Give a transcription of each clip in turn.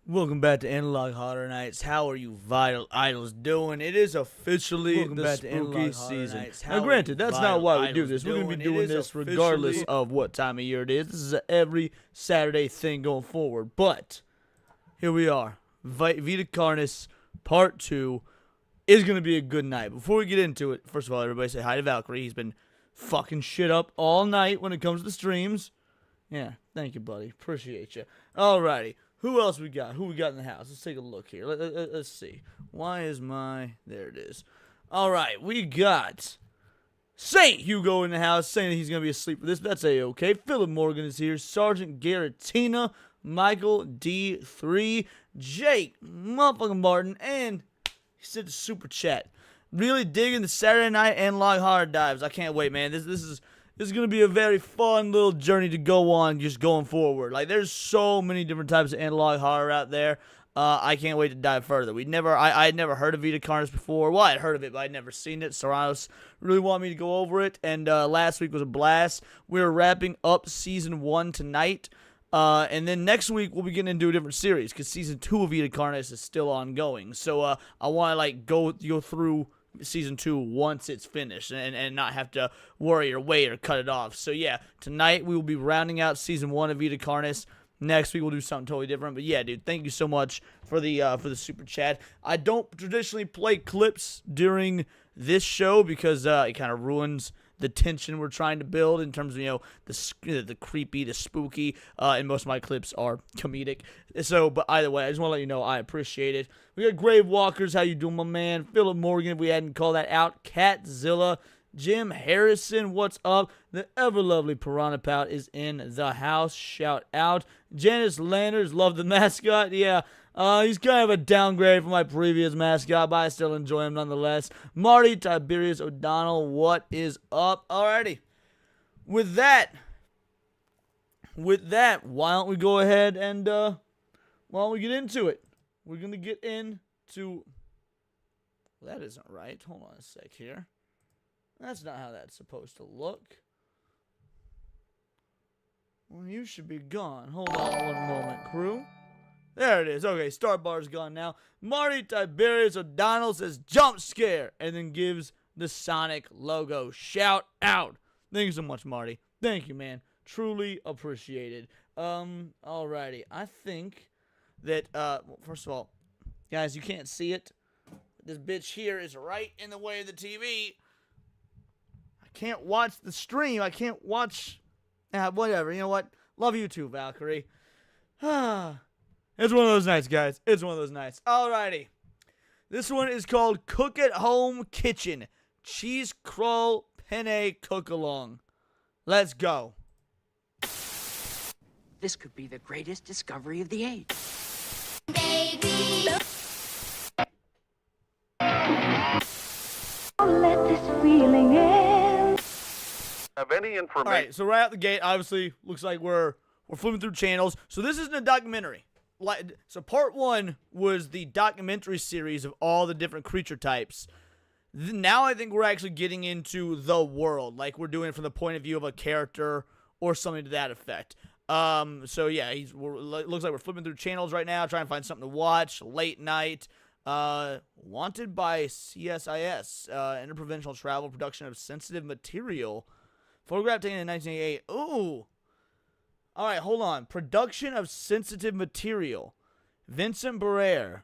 Welcome back to Analog Horror Nights. How are you vital idols doing? It is officially the spooky season. Now granted, that's not why we do this. We're going to be doing this regardless of what time of year it is. This is an every Saturday thing going forward. But here we are. Vita Carnis Part 2 is going to be a good night. Before we get into it, first of all, everybody say hi to Valkyrie. He's been fucking shit up all night when it comes to the streams. Yeah, thank you, buddy. Appreciate you. Alrighty. Who else we got? Who we got in the house? Let's take a look here. Let's see. Why is my... There it is. All right, we got St. Hugo in the house saying that he's going to be asleep for this. That's A-okay. Philip Morgan is here. Sergeant Garatina. Michael D3. Jake motherfucking Martin. And he said the super chat. Really digging the Saturday night analog horror dives. I can't wait, man. This is going to be a very fun little journey to go on just going forward. Like, there's so many different types of analog horror out there. I can't wait to dive further. I had never heard of Vita Carnis before. Well, I'd heard of it, but I'd never seen it. Serranos really wanted me to go over it, and last week was a blast. We're wrapping up Season 1 tonight, and then next week we'll be getting into a different series, because Season 2 of Vita Carnis is still ongoing. So I want to go through Season 2 once it's finished and not have to worry or wait or cut it off. So yeah, tonight we will be rounding out Season 1 of Vita Carnis. Next week we'll do something totally different. But yeah, dude, thank you so much for the super chat. I don't traditionally play clips during this show because it kind of ruins the tension we're trying to build in terms of, the creepy, the spooky, and most of my clips are comedic. So, but either way, I just want to let you know I appreciate it. We got Grave Walkers, how you doing, my man? Philip Morgan, if we hadn't called that out. Catzilla, Jim Harrison, what's up? The ever-lovely Piranha Pout is in the house. Shout out. Janice Landers, love the mascot. Yeah, he's kind of a downgrade from my previous mascot, but I still enjoy him nonetheless. Marty Tiberius O'Donnell, what is up? Alrighty. With that, why don't we go ahead and, why don't we get into it? We're going to get into... Well, that isn't right. Hold on a sec here. That's not how that's supposed to look. Well, you should be gone. Hold on one moment, crew. There it is. Okay, start bar's gone now. Marty Tiberius O'Donnell says jump scare and then gives the Sonic logo. Shout out. Thank you so much, Marty. Thank you, man. Truly appreciated. Alrighty. I think that, well, first of all, guys, you can't see it. This bitch here is right in the way of the TV. I can't watch the stream. I can't watch... whatever. You know what? Love you too, Valkyrie. It's one of those nights, guys. It's one of those nights. Alrighty. This one is called Cook at Home Kitchen. Cheese Crawl Penne Cook-Along. Let's go. This could be the greatest discovery of the age. Baby. Let this feeling in. Have any information? All right, so right out the gate, obviously, looks like we're flipping through channels. So this isn't a documentary. So part 1 was the documentary series of all the different creature types. Now I think we're actually getting into the world, like we're doing it from the point of view of a character or something to that effect. So yeah, looks like we're flipping through channels right now, trying to find something to watch. Late night. Wanted by CSIS. Interprovincial travel production of sensitive material. Photograph taken in 1988. Ooh. All right, hold on. Production of sensitive material. Vincent Barrere.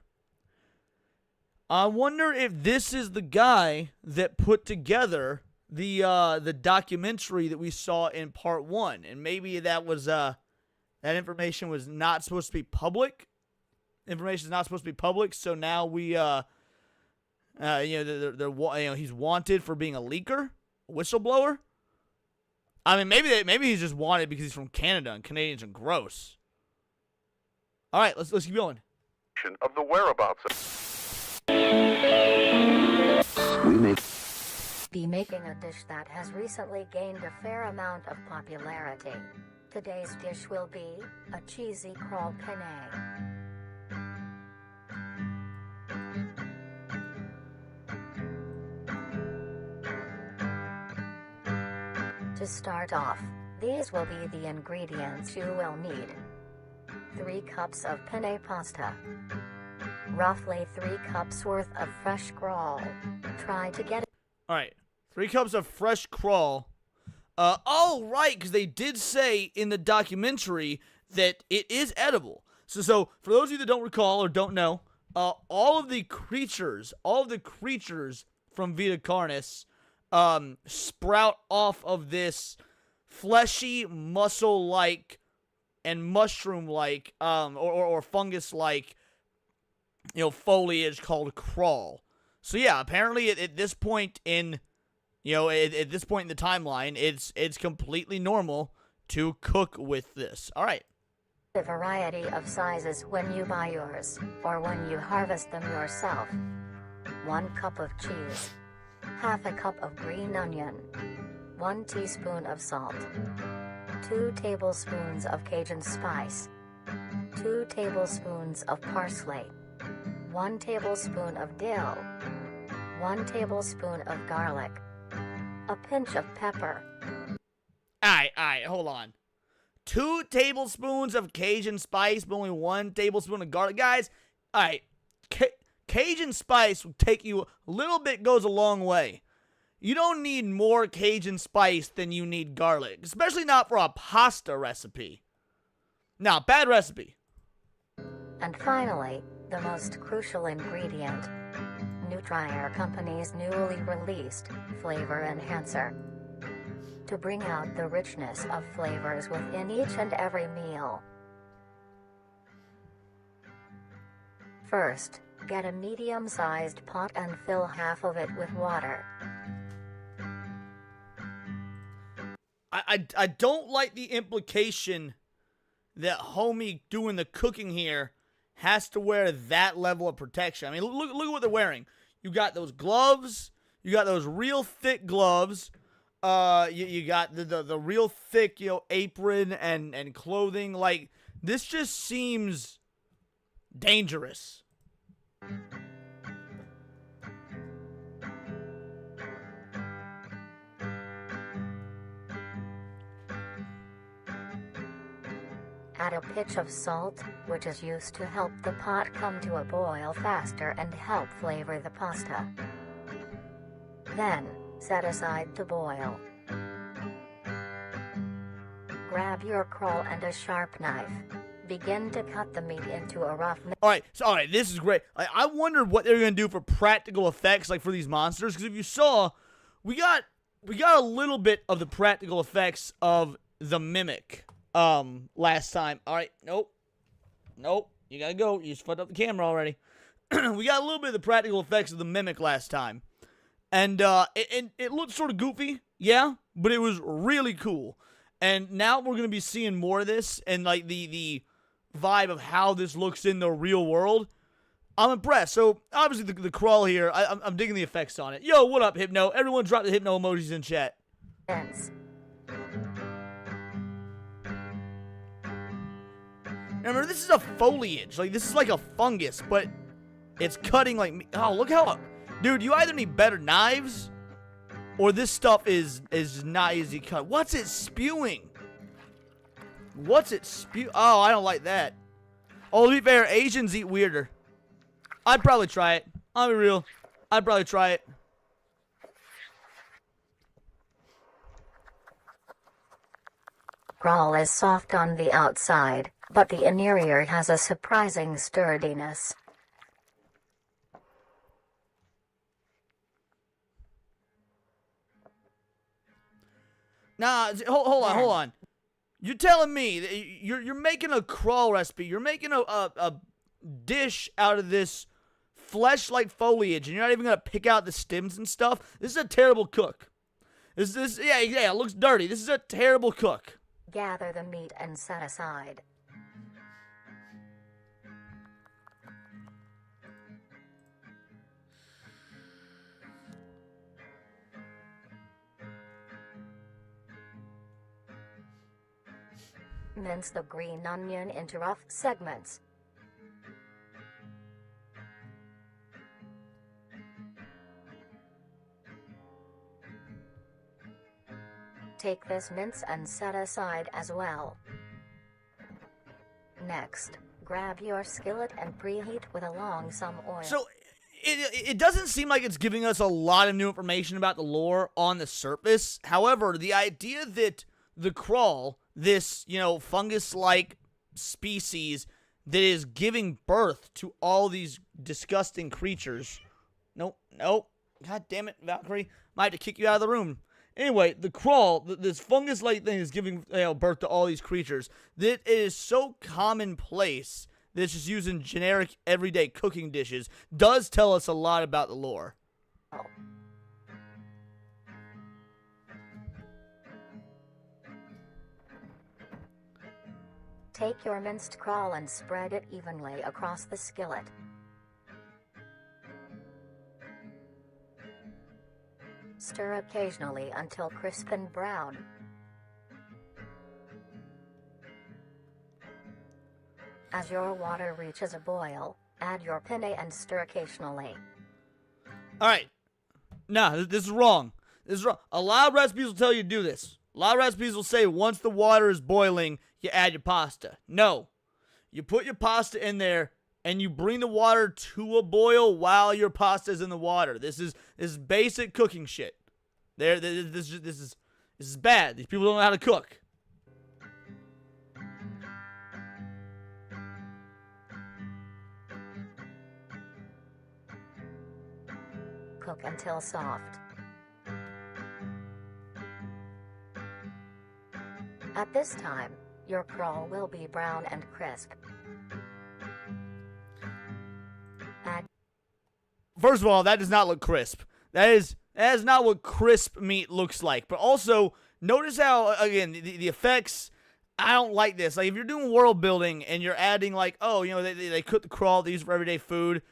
I wonder if this is the guy that put together the documentary that we saw in part 1, and maybe that was that information was not supposed to be public. Information is not supposed to be public, so now we he's wanted for being a leaker, a whistleblower. I mean, maybe he's just wanted because he's from Canada and Canadians are gross. All right, let's keep going. Of the whereabouts. We may be making a dish that has recently gained a fair amount of popularity. Today's dish will be a cheesy crawl penne. To start off, these will be the ingredients you will need. 3 cups of penne pasta. Roughly 3 cups worth of fresh crawl. Try to get it. Alright, 3 cups of fresh crawl. Oh, right, because they did say in the documentary that it is edible. So for those of you that don't recall or don't know, all of the creatures from Vita Carnis sprout off of this fleshy, muscle-like, and mushroom-like, or fungus-like, foliage called crawl. So yeah, apparently at this point in, at this point in the timeline, it's completely normal to cook with this. All right. A variety of sizes when you buy yours, or when you harvest them yourself. 1 cup of cheese. Half a cup of green onion. 1 teaspoon of salt. 2 tablespoons of Cajun spice. 2 tablespoons of parsley. 1 tablespoon of dill. 1 tablespoon of garlic. A pinch of pepper. Alright, hold on. 2 tablespoons of Cajun spice, but only 1 tablespoon of garlic. Guys, alright, Cajun spice will take you a little bit, goes a long way. You don't need more Cajun spice than you need garlic, especially not for a pasta recipe. Now, bad recipe. And finally, the most crucial ingredient. Nutrier Company's newly released Flavor Enhancer. To bring out the richness of flavors within each and every meal. First, get a medium-sized pot and fill half of it with water. I don't like the implication that homie doing the cooking here has to wear that level of protection. I mean, look at what they're wearing. You got those gloves. You got those real thick gloves. You got the real thick, apron and clothing. Like, this just seems dangerous. Add a pinch of salt, which is used to help the pot come to a boil faster and help flavor the pasta. Then, set aside to boil. Grab your crawl and a sharp knife. Begin to cut the meat into a rough... Alright, this is great. I wondered what they were going to do for practical effects, like for these monsters, because if you saw, we got a little bit of the practical effects of the Mimic. Last time. Alright, nope, you gotta go. You just fucked up the camera already. We got a little bit of the practical effects of the Mimic last time. And, it looked sort of goofy, yeah, but it was really cool. And now we're gonna be seeing more of this, and, like, the vibe of how this looks in the real world. I'm impressed. So, obviously, the crawl here, I'm digging the effects on it. Yo, what up, Hypno? Everyone drop the Hypno emojis in chat. Thanks. Remember, this is a foliage. Like, this is like a fungus, but it's cutting like me. Oh, look how... Dude, you either need better knives, or this stuff is not easy to cut. What's it spewing? Oh, I don't like that. Oh, to be fair, Asians eat weirder. I'd probably try it. I'll be real. I'd probably try it. Crawl is soft on the outside, but the interior has a surprising sturdiness. Nah, hold on. You're telling me that you're making a crawl recipe. You're making a dish out of this flesh-like foliage, and you're not even gonna pick out the stems and stuff. This is a terrible cook. Yeah, it looks dirty. This is a terrible cook. Gather the meat and set aside. Mince the green onion into rough segments. Take this mince and set aside as well. Next, grab your skillet and preheat with a long some oil. So, it doesn't seem like it's giving us a lot of new information about the lore on the surface. However, the idea that the crawl, this, fungus-like species that is giving birth to all these disgusting creatures. Nope. God damn it, Valkyrie. Might have to kick you out of the room. Anyway, the crawl, this fungus-like thing is giving birth to all these creatures. That it is so commonplace that it's just using generic, everyday cooking dishes does tell us a lot about the lore. Take your minced crawl and spread it evenly across the skillet. Stir occasionally until crisp and brown. As your water reaches a boil, add your penne and stir occasionally. Alright. No, this is wrong. This is wrong. A lot of recipes will tell you to do this. A lot of recipes will say once the water is boiling, you add your pasta. No. You put your pasta in there, and you bring the water to a boil while your pasta is in the water. This is basic cooking shit. This is bad. These people don't know how to cook. Cook until soft. At this time, your crawl will be brown and crisp. First of all, that does not look crisp. That is not what crisp meat looks like. But also, notice how, again, the effects, I don't like this. Like, if you're doing world building and you're adding, like, they cook the crawl, they use for everyday food.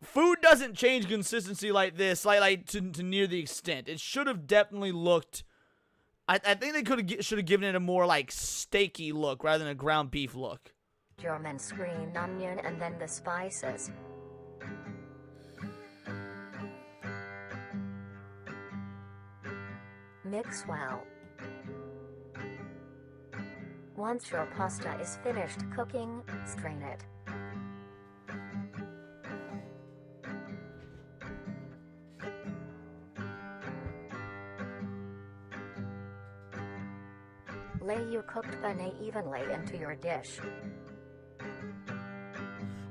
Food doesn't change consistency like this, to near the extent. It should have definitely looked, I think they should have given it a more, steaky look rather than a ground beef look. Your minced green onion and then the spices. Mix well. Once your pasta is finished cooking, strain it. Lay your cooked penne evenly into your dish.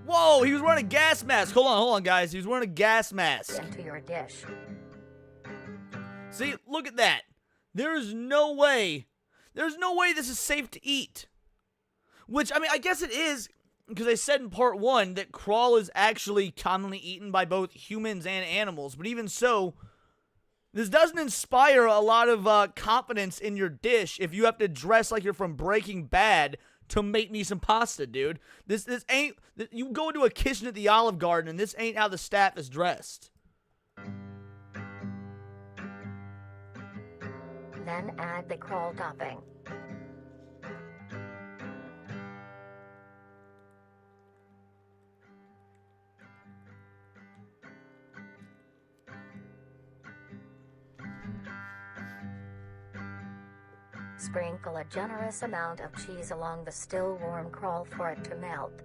Whoa, he was wearing a gas mask. Hold on, guys. He was wearing a gas mask. Into your dish. See, look at that. There's no way this is safe to eat. Which, I guess it is, because I said in part 1 that crawl is actually commonly eaten by both humans and animals. But even so, this doesn't inspire a lot of confidence in your dish if you have to dress like you're from Breaking Bad to make me some pasta, dude. This ain't, you go into a kitchen at the Olive Garden and this ain't how the staff is dressed. Then add the crawl topping. Sprinkle a generous amount of cheese along the still warm crawl for it to melt.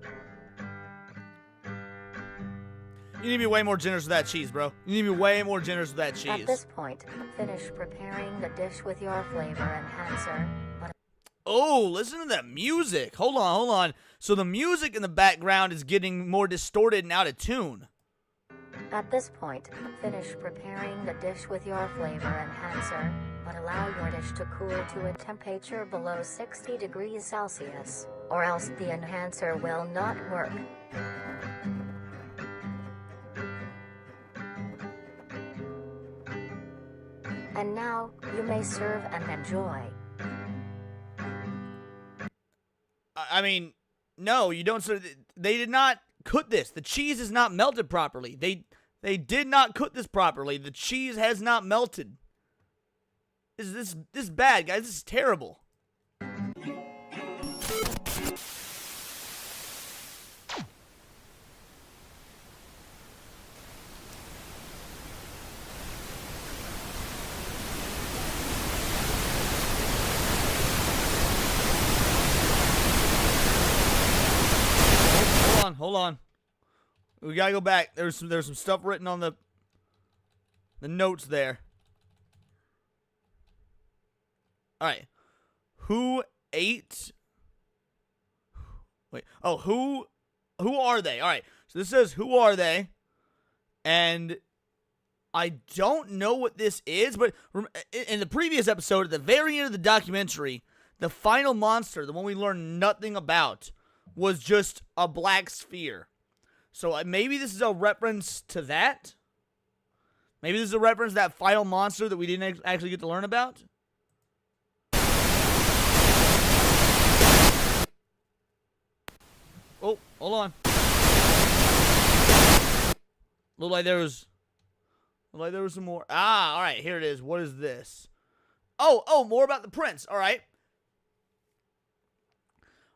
You need to be way more generous with that cheese, bro. You need to be way more generous with that cheese. At this point, finish preparing the dish with your flavor enhancer. Oh, listen to that music. Hold on. So the music in the background is getting more distorted and out of tune. At this point, finish preparing the dish with your flavor enhancer, but allow your dish to cool to a temperature below 60 degrees Celsius, or else the enhancer will not work. And now, you may serve and enjoy. No, you don't serve. They did not cook this. The cheese is not melted properly. They did not cook this properly. The cheese has not melted. This is bad, guys. This is terrible. hold on. We gotta go back. There's some stuff written on the notes there. All right. Who ate? Wait. Oh, who are they? All right. So this says who are they? And I don't know what this is, but in the previous episode, at the very end of the documentary, the final monster, the one we learned nothing about, was just a black sphere. So maybe this is a reference to that? Maybe this is a reference to that final monster that we didn't actually get to learn about? Oh, hold on. Looked like there was some more. Ah, all right, here it is. What is this? Oh, more about the prince. All right.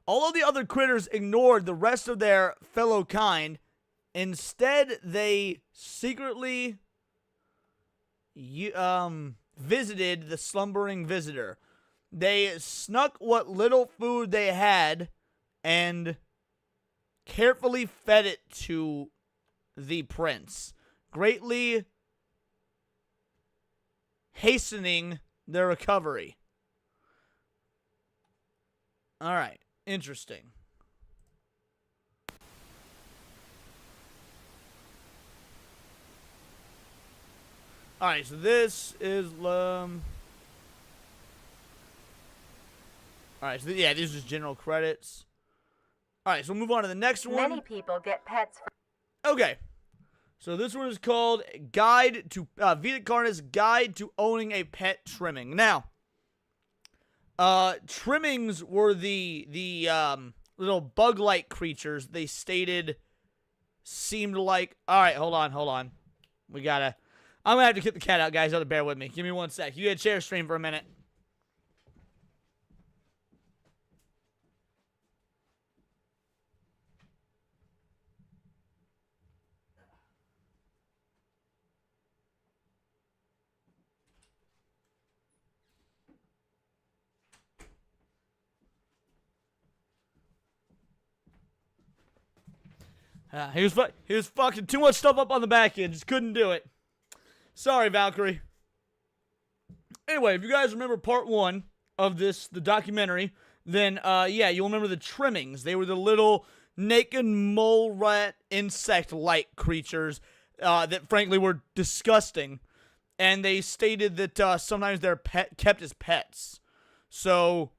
All of the other critters ignored the rest of their fellow kind. Instead, they secretly visited the slumbering visitor. They snuck what little food they had and carefully fed it to the prince, greatly hastening their recovery. All right, interesting. All right, so this is all right, so yeah, these are just general credits. All right, so we'll move on to the next one. Many people get pets for Okay, so this one is called Guide to Vita Carnis Guide to Owning a Pet Trimming. Now, trimmings were the little bug-like creatures they stated seemed like. All right, hold on. I'm gonna have to kick the cat out, guys. You have to bear with me. Give me 1 sec. You get share stream for a minute. He was fucking too much stuff up on the back end. Just couldn't do it. Sorry, Valkyrie. Anyway, if you guys remember part 1 of the documentary, then yeah, you'll remember the trimmings. They were the little naked mole rat insect-like creatures that frankly were disgusting. And they stated that sometimes they're kept as pets. So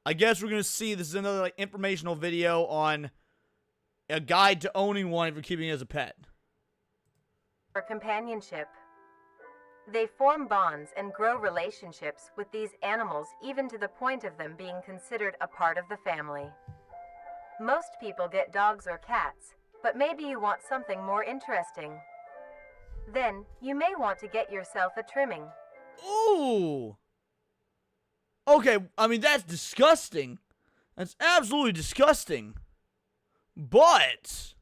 I guess we're gonna see this is another informational video on a guide to owning one if you're keeping it as a pet. for companionship. They form bonds and grow relationships with these animals, even to the point of them being considered a part of the family. Most people get dogs or cats, but maybe you want something more interesting. Then, you may want to get yourself a trimming. Ooh! Okay, I mean, that's disgusting. That's absolutely disgusting. But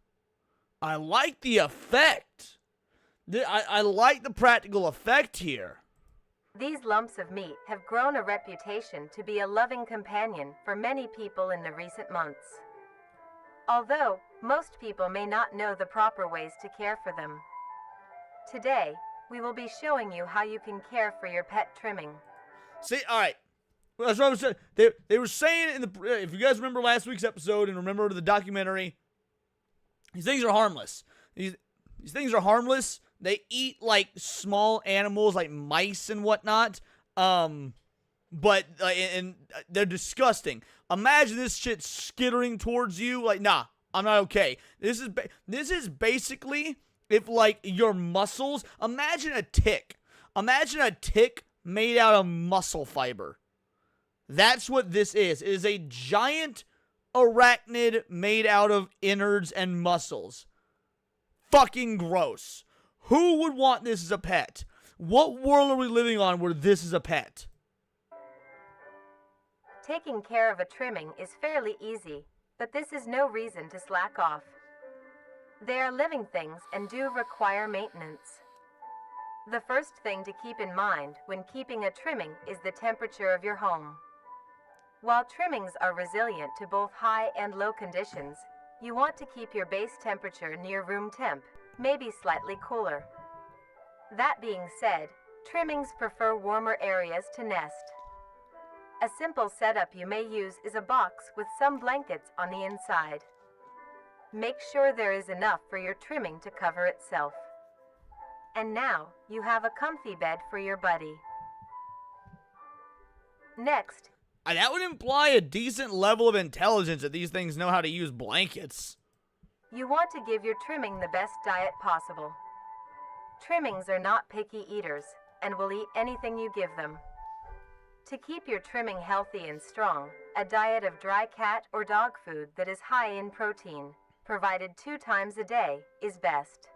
I like the effect. I like the practical effect here. These lumps of meat have grown a reputation to be a loving companion for many people in the recent months. Although, most people may not know the proper ways to care for them. Today, we will be showing you how you can care for your pet trimming. See, alright. Well, that's what I was saying. They were saying if you guys remember last week's episode and remember the documentary, these things are harmless. These things are harmless. They eat like small animals like mice and whatnot. But and they're disgusting. Imagine this shit skittering towards you. Like, nah, I'm not okay. This is basically if like your muscles. Imagine a tick. Imagine a tick made out of muscle fiber. That's what this is. It is a giant arachnid made out of innards and muscles. Fucking gross. Who would want this as a pet? What world are we living on where this is a pet? Taking care of a trimming is fairly easy, but this is no reason to slack off. They are living things and do require maintenance. The first thing to keep in mind when keeping a trimming is the temperature of your home. While trimmings are resilient to both high and low conditions, You want to keep your base temperature near room temp, maybe slightly cooler. That being said, trimmings prefer warmer areas to nest. A simple setup you may use is a box with some blankets on the inside. Make sure there is enough for your trimming to cover itself. And now, you have a comfy bed for your buddy. Next, That would imply a decent level of intelligence that these things know how to use blankets. you want to give your trimming the best diet possible. Trimmings are not picky eaters and will eat anything you give them. To keep your trimming healthy and strong, a diet of dry cat or dog food that is high in protein, provided 2 times a day, is best.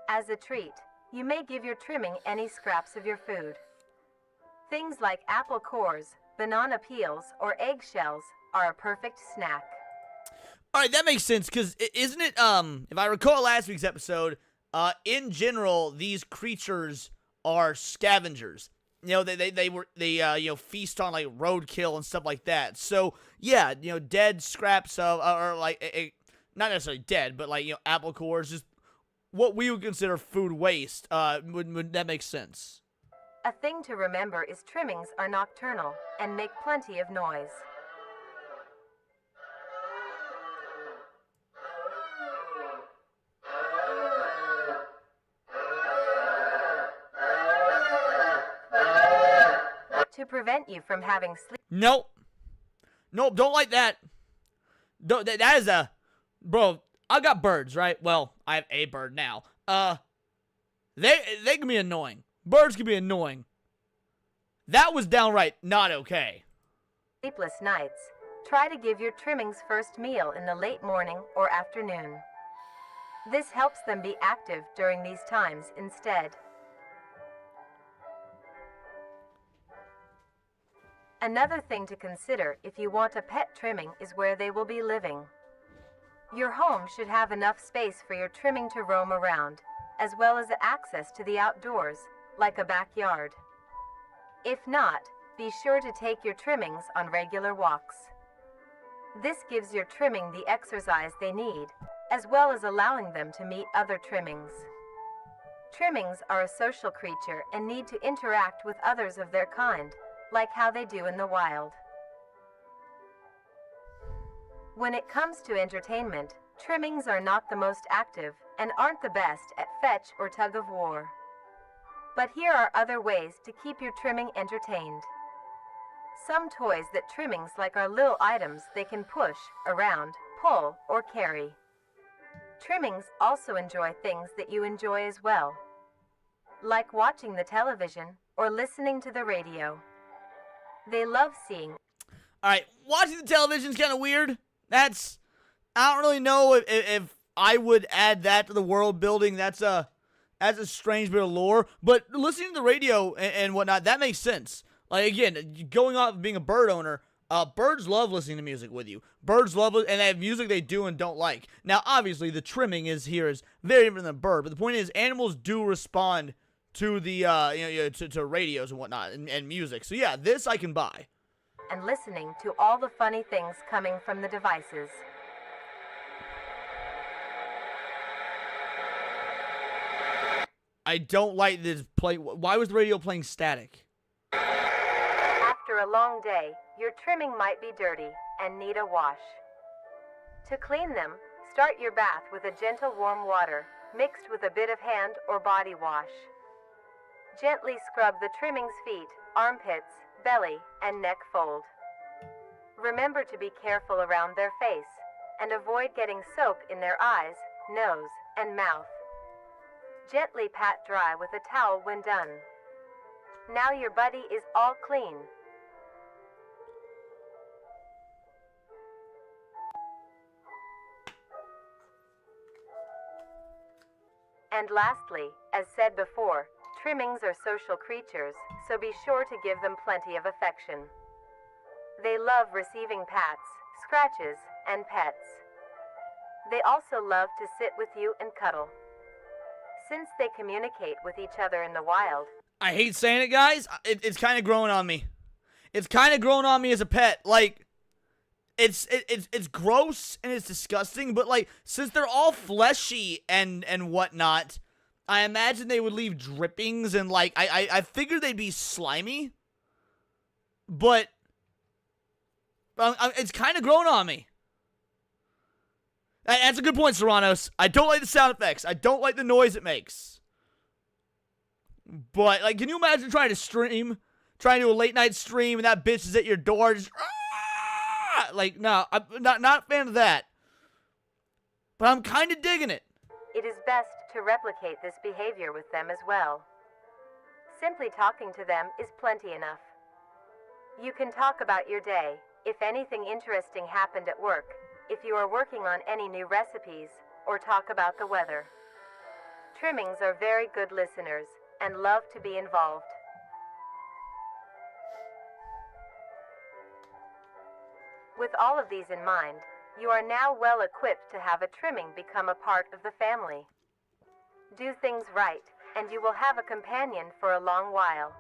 As a treat, you may give your trimming any scraps of your food. Things like apple cores, banana peels, or eggshells are a perfect snack. All right, that makes sense, because isn't it, if I recall last week's episode, in general, these creatures are scavengers. You know, they feast on, like, roadkill and stuff like that. So, yeah, dead scraps of, or, like, not necessarily dead, but, like, apple cores, just what we would consider food waste. Would that make sense? A thing to remember is trimmings are nocturnal and make plenty of noise. To prevent you from having sleep. Nope, don't like that. That is bro. I got birds, right? Well, I have a bird now. They can be annoying. Birds can be annoying. That was downright not okay. Sleepless nights. Try to give your trimmings first meal in the late morning or afternoon. This helps them be active during these times instead. Another thing to consider if you want a pet trimming is where they will be living. Your home should have enough space for your trimming to roam around, as well as access to the outdoors, like a backyard. If not, be sure to take your trimmings on regular walks. This gives your trimming the exercise they need, as well as allowing them to meet other trimmings. Trimmings are a social creature and need to interact with others of their kind, like how they do in the wild. When it comes to entertainment, trimmings are not the most active and aren't the best at fetch or tug of war. But here are other ways to keep your trimming entertained. Some toys that trimmings like are little items they can push, around, pull, or carry. Trimmings also enjoy things that you enjoy as well, like watching the television or listening to the radio. They love seeing. Alright, watching the television is kind of weird. I don't really know if I would add that to the world building. That's a strange bit of lore. But listening to the radio and whatnot, that makes sense. Like, again, going off of being a bird owner, birds love listening to music with you. Birds love it, and they have music they do and don't like. Now, obviously, the trimming is very different than a bird. But the point is, animals do respond to the to radios and whatnot and music. So yeah, this I can buy. And listening to all the funny things coming from the devices. I don't like this play. Why was the radio playing static? After a long day, your trimming might be dirty and need a wash. To clean them, start your bath with a gentle warm water mixed with a bit of hand or body wash. Gently scrub the trimming's feet, armpits, belly, and neck fold. Remember to be careful around their face and avoid getting soap in their eyes, nose, and mouth. Gently pat dry with a towel when done. Now your buddy is all clean. And lastly, as said before, trimmings are social creatures, so be sure to give them plenty of affection. They love receiving pats, scratches, and pets. They also love to sit with you and cuddle. Since they communicate with each other in the wild. I hate saying it, guys. It's kind of growing on me. It's kind of growing on me as a pet. Like, it's gross and it's disgusting, but like since they're all fleshy and whatnot, I imagine they would leave drippings and like I figured they'd be slimy, but it's kind of grown on me. That's a good point, Serranos. I don't like the sound effects. I don't like the noise it makes. But like, can you imagine trying to do a late night stream, and that bitch is at your door, just like, no, I'm not a fan of that. But I'm kind of digging it. It is best to replicate this behavior with them as well. Simply talking to them is plenty enough. You can talk about your day, if anything interesting happened at work, if you are working on any new recipes, or talk about the weather. Trimmings are very good listeners and love to be involved. With all of these in mind, you are now well equipped to have a trimming become a part of the family. Do things right, and you will have a companion for a long while.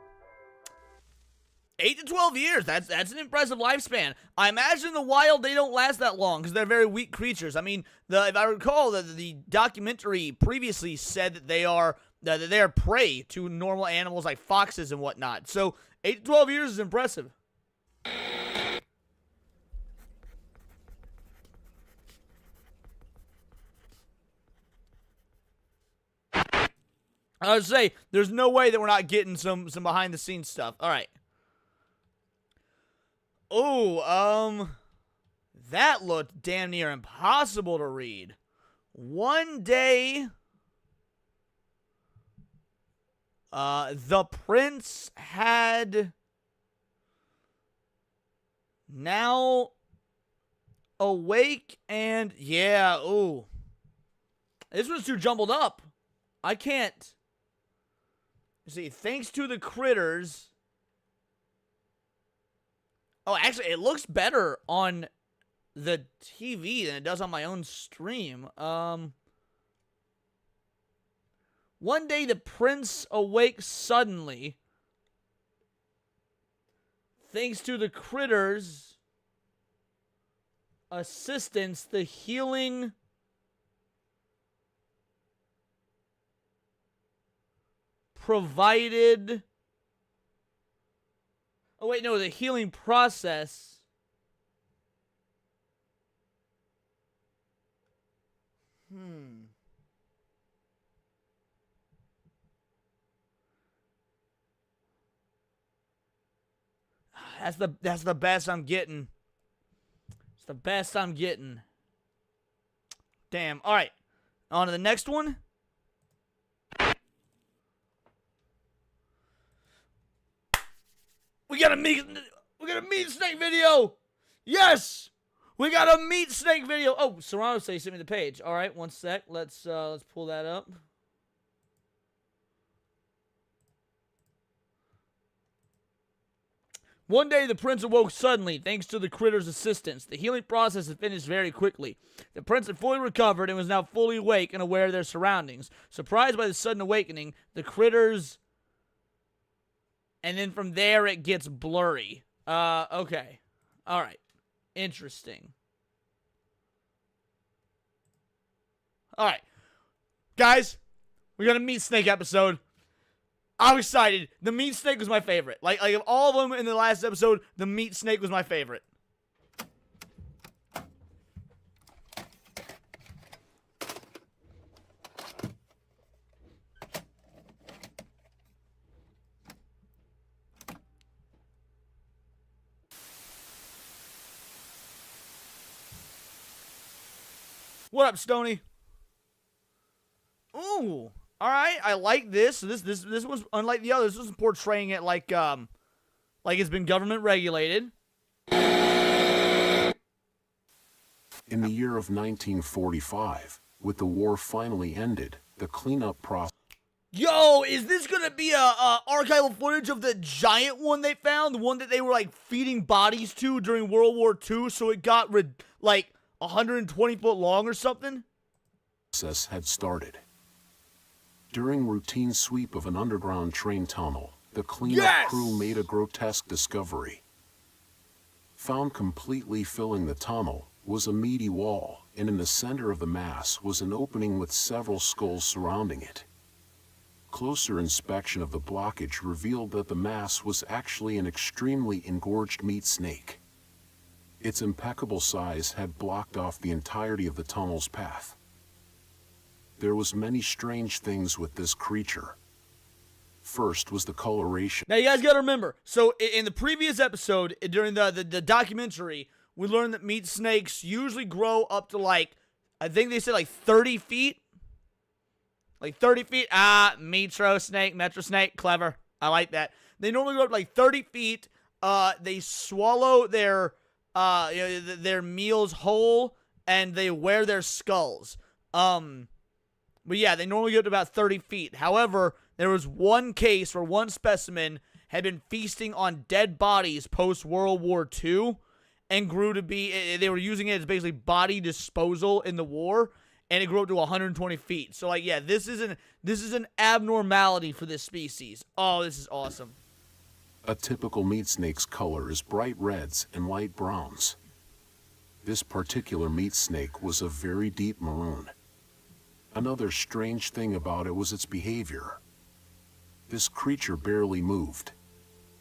8 to 12 years, that's an impressive lifespan. I imagine in the wild they don't last that long because they're very weak creatures. I mean, if I recall, the documentary previously said that they are prey to normal animals like foxes and whatnot. So 8 to 12 years is impressive. I would say there's no way that we're not getting some behind the scenes stuff. All right. Oh, that looked damn near impossible to read. One day, the prince had now awake and, yeah, ooh. This was too jumbled up. I can't. See, thanks to the critters. Oh, actually, it looks better on the TV than it does on my own stream. One day the prince awakes suddenly. Thanks to the critters' assistance, the healing provided. Oh, wait, no, the healing process. That's the best I'm getting. It's the best I'm getting. Damn. All right. On to the next one. We got a meat snake video. Yes, we got a meat snake video. Oh, Serrano said he sent me the page. All right, one sec. Let's pull that up. One day, the prince awoke suddenly, thanks to the critter's assistance. The healing process had finished very quickly. The prince had fully recovered and was now fully awake and aware of their surroundings. Surprised by the sudden awakening, the critters. And then from there, it gets blurry. Okay. All right. Interesting. All right. Guys, we got a meat snake episode. I'm excited. The meat snake was my favorite. Like of all of them in the last episode, the meat snake was my favorite. What up, Stoney? Ooh, all right. I like this. This was unlike the others. This was portraying it like it's been government regulated. In the year of 1945, with the war finally ended, the cleanup process. Yo, is this gonna be a archival footage of the giant one they found, the one that they were like feeding bodies to during World War II, so it got like 120 foot long or something? Process had started. During routine sweep of an underground train tunnel, the cleanup crew made a grotesque discovery. found completely filling the tunnel, was a meaty wall, and in the center of the mass was an opening with several skulls surrounding it. Closer inspection of the blockage revealed that the mass was actually an extremely engorged meat snake. Its impeccable size had blocked off the entirety of the tunnel's path. There was many strange things with this creature. First was the coloration. Now you guys gotta remember, so in the previous episode, during the documentary, we learned that meat snakes usually grow up to like, I think they said like 30 feet. Like 30 feet. Metro snake, clever. I like that. They normally grow up like 30 feet. They swallow their meals whole, and they wear their skulls. But yeah, they normally get up to about 30 feet. However, there was one case where one specimen had been feasting on dead bodies post-World War II and grew to be, they were using it as basically body disposal in the war, and it grew up to 120 feet. So, like, yeah, this is an abnormality for this species. Oh, this is awesome. A typical meat snake's color is bright reds and light browns. This particular meat snake was a very deep maroon. Another strange thing about it was its behavior. This creature barely moved.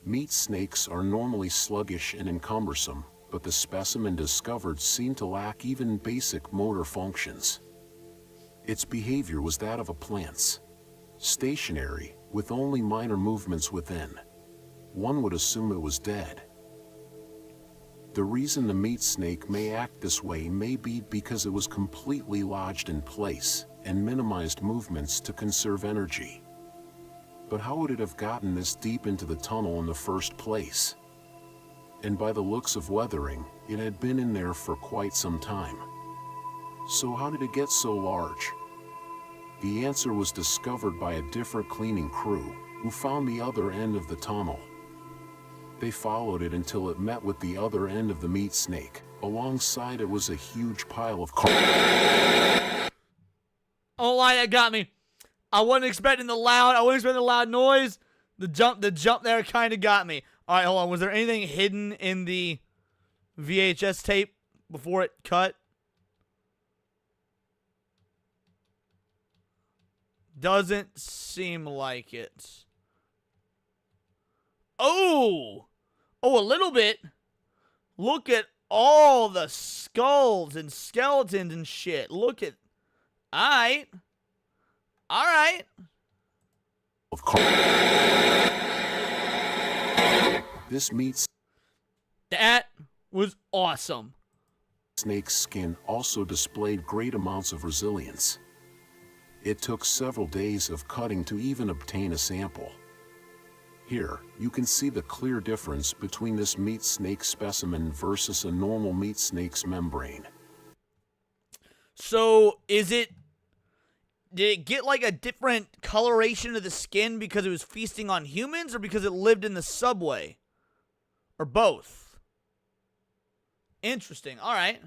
Meat snakes are normally sluggish and encumbersome, but the specimen discovered seemed to lack even basic motor functions. Its behavior was that of a plant's. Stationary, with only minor movements within. One would assume it was dead. The reason the meat snake may act this way may be because it was completely lodged in place and minimized movements to conserve energy. But how would it have gotten this deep into the tunnel in the first place? And by the looks of weathering, it had been in there for quite some time. So how did it get so large? The answer was discovered by a different cleaning crew, who found the other end of the tunnel. They followed it until it met with the other end of the meat snake. Alongside it was a huge pile of Oh, lie, that got me. I wasn't expecting the loud noise. The jump there kind of got me. All right, hold on. Was there anything hidden in the VHS tape before it cut? Doesn't seem like it. Oh, a little bit. Look at all the skulls and skeletons and shit. Look at, all right. This meat That was awesome. snake's skin also displayed great amounts of resilience. It took several days of cutting to even obtain a sample. Here, you can see the clear difference between this meat snake specimen versus a normal meat snake's membrane. So, did it get like a different coloration of the skin because it was feasting on humans or because it lived in the subway? Or both? Interesting. All right.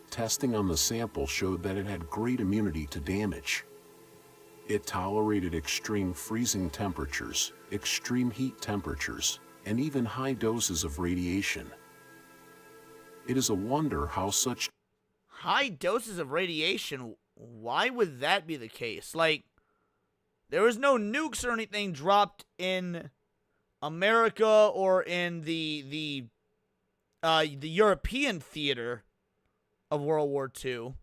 Testing on the sample showed that it had great immunity to damage. It tolerated extreme freezing temperatures, extreme heat temperatures, and even high doses of radiation. It is a wonder how such High doses of radiation, why would that be the case? Like, there was no nukes or anything dropped in America or in the European theater of World War II.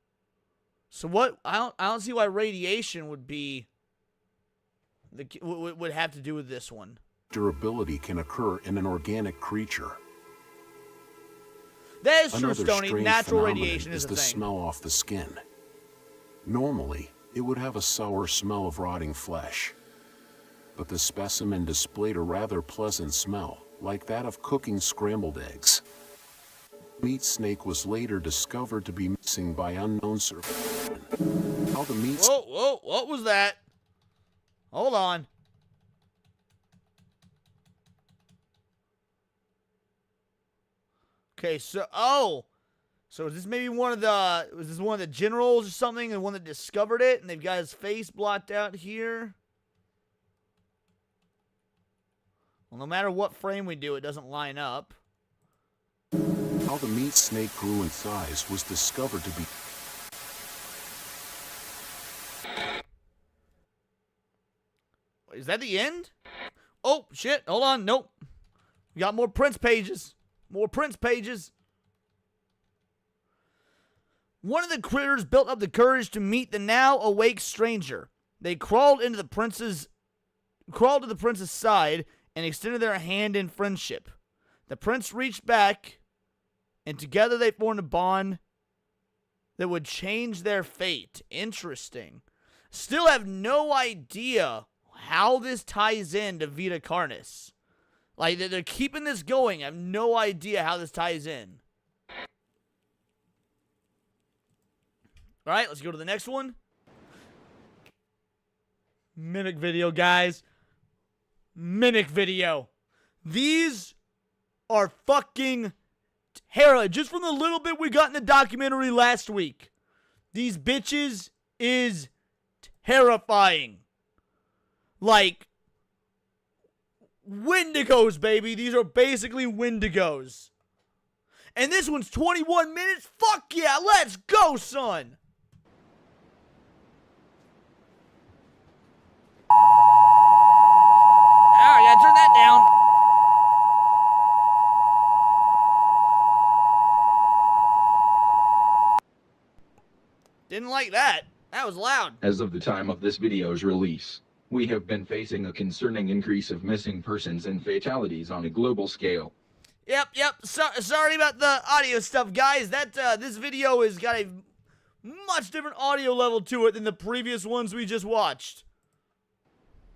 So what? I don't see why radiation would be would have to do with this one. durability can occur in an organic creature. That is true, Another Stoney. strange Natural phenomenon radiation is a the thing. smell off the skin. Normally, it would have a sour smell of rotting flesh. But the specimen displayed a rather pleasant smell, like that of cooking scrambled eggs. Meat snake was later discovered to be missing by unknown survivors. How the meat Whoa, what was that? Hold on. Okay, so is this maybe was this one of the generals or something, the one that discovered it, and they've got his face blocked out here? Well, no matter what frame we do, it doesn't line up. How the meat snake grew in size was discovered to be Is that the end? Oh, shit. Hold on. Nope. We got more Prince pages. More Prince pages. One of the critters built up the courage to meet the now awake stranger. They crawled to the prince's side and extended their hand in friendship. The prince reached back, and together they formed a bond that would change their fate. Interesting. Still have no idea how this ties in to Vita Carnis. Like, they're keeping this going. I have no idea how this ties in. All right, let's go to the next one. Mimic video, guys. Mimic video. These are fucking terrible. Just from the little bit we got in the documentary last week, these bitches is terrifying. Like, Wendigos, baby. These are basically Wendigos. And this one's 21 minutes? Fuck yeah, let's go, son. Oh, yeah, turn that down. Didn't like that. That was loud. As of the time of this video's release, we have been facing a concerning increase of missing persons and fatalities on a global scale. Yep. Sorry about the audio stuff, guys. This video has got a much different audio level to it than the previous ones we just watched.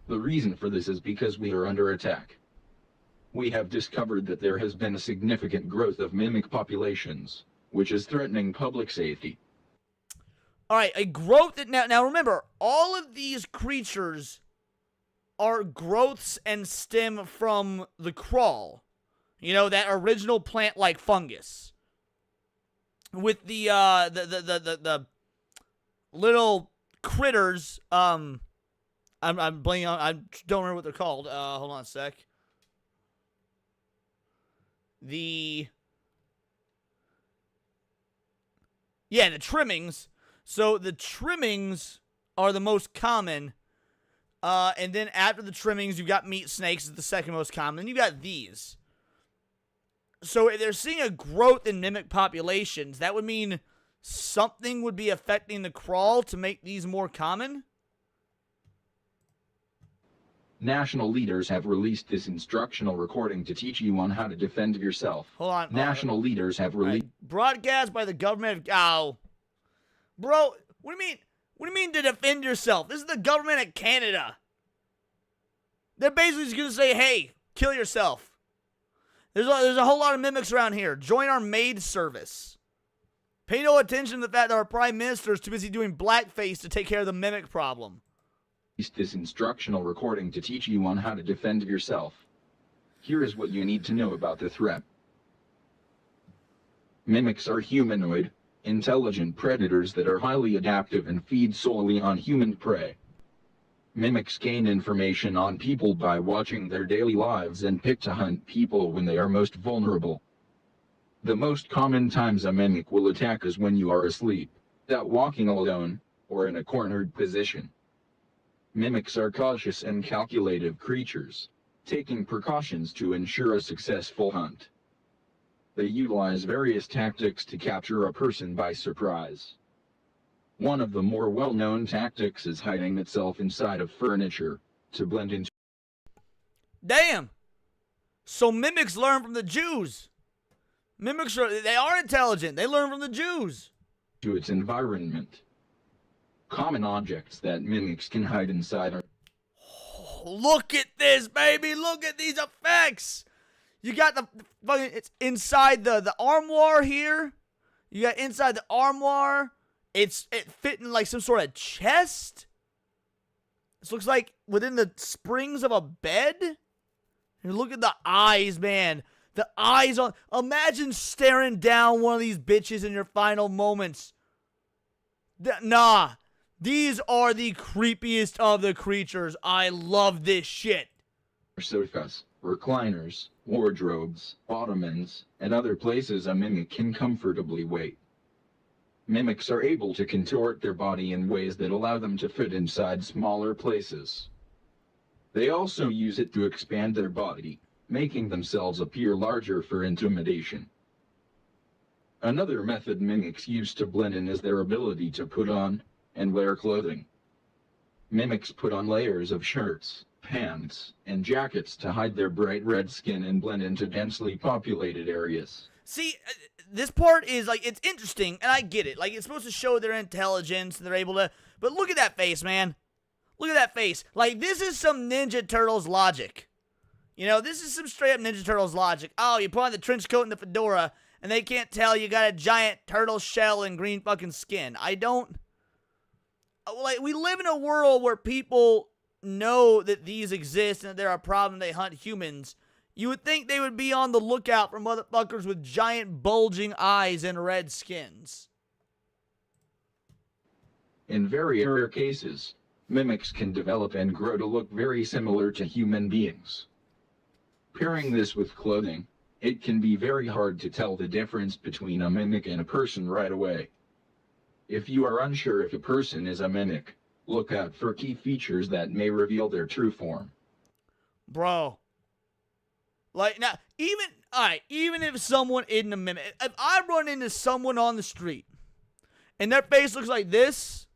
The reason for this is because we are under attack. We have discovered that there has been a significant growth of mimic populations, which is threatening public safety. Alright, a growth that now remember, all of these creatures are growths and stem from the crawl. You know, that original plant-like fungus. With the little critters, I'm blanking on, I don't remember what they're called. Hold on a sec. The trimmings. So the trimmings are the most common. And then after the trimmings, you've got meat snakes is the second most common. Then you've got these. So if they're seeing a growth in mimic populations, that would mean something would be affecting the crawl to make these more common? National leaders have released this instructional recording to teach you on how to defend yourself. Hold on. National leaders have released... Broadcast by the government of... Oh. Bro, what do you mean? What do you mean to defend yourself? This is the government of Canada. They're basically just going to say, hey, kill yourself. There's a whole lot of mimics around here. Join our maid service. Pay no attention to the fact that our prime minister is too busy doing blackface to take care of the mimic problem. This instructional recording to teach you on how to defend yourself. Here is what you need to know about the threat. Mimics are humanoid, intelligent predators that are highly adaptive and feed solely on human prey. Mimics gain information on people by watching their daily lives and pick to hunt people when they are most vulnerable. The most common times a mimic will attack is when you are asleep, out walking alone, or in a cornered position. Mimics are cautious and calculative creatures, taking precautions to ensure a successful hunt. They utilize various tactics to capture a person by surprise. One of the more well-known tactics is hiding itself inside of furniture to blend into... Damn! So mimics learn from the Jews. Mimics they are intelligent. They learn from the Jews. ...to its environment. Common objects that mimics can hide inside are... Oh, look at this, baby! Look at these effects! You got it's inside the armoire here. You got inside the armoire. It fit in like some sort of chest. This looks like within the springs of a bed. And look at the eyes, man. The eyes on. Imagine staring down one of these bitches in your final moments. Nah. These are the creepiest of the creatures. I love this shit. Sofas, recliners, wardrobes, ottomans, and other places a mimic can comfortably wait. Mimics are able to contort their body in ways that allow them to fit inside smaller places. They also use it to expand their body, making themselves appear larger for intimidation. Another method mimics use to blend in is their ability to put on and wear clothing. Mimics put on layers of shirts, pants, and jackets to hide their bright red skin and blend into densely populated areas. See, this part is, like, it's interesting, and I get it. Like, it's supposed to show their intelligence, and they're able to... But look at that face, man. Look at that face. Like, this is some Ninja Turtles logic. You know, this is some straight-up Ninja Turtles logic. Oh, you put on the trench coat and the fedora, and they can't tell you got a giant turtle shell and green fucking skin. I don't... Like, we live in a world where people know that these exist and that they're a problem. They hunt humans. You would think they would be on the lookout for motherfuckers with giant bulging eyes and red skins. In very rare cases, mimics can develop and grow to look very similar to human beings. Pairing this with clothing, it can be very hard to tell the difference between a mimic and a person right away. If you are unsure if a person is a mimic, look out for key features that may reveal their true form. Bro. Like, now, even if someone isn't a mimic, if I run into someone on the street, and their face looks like this,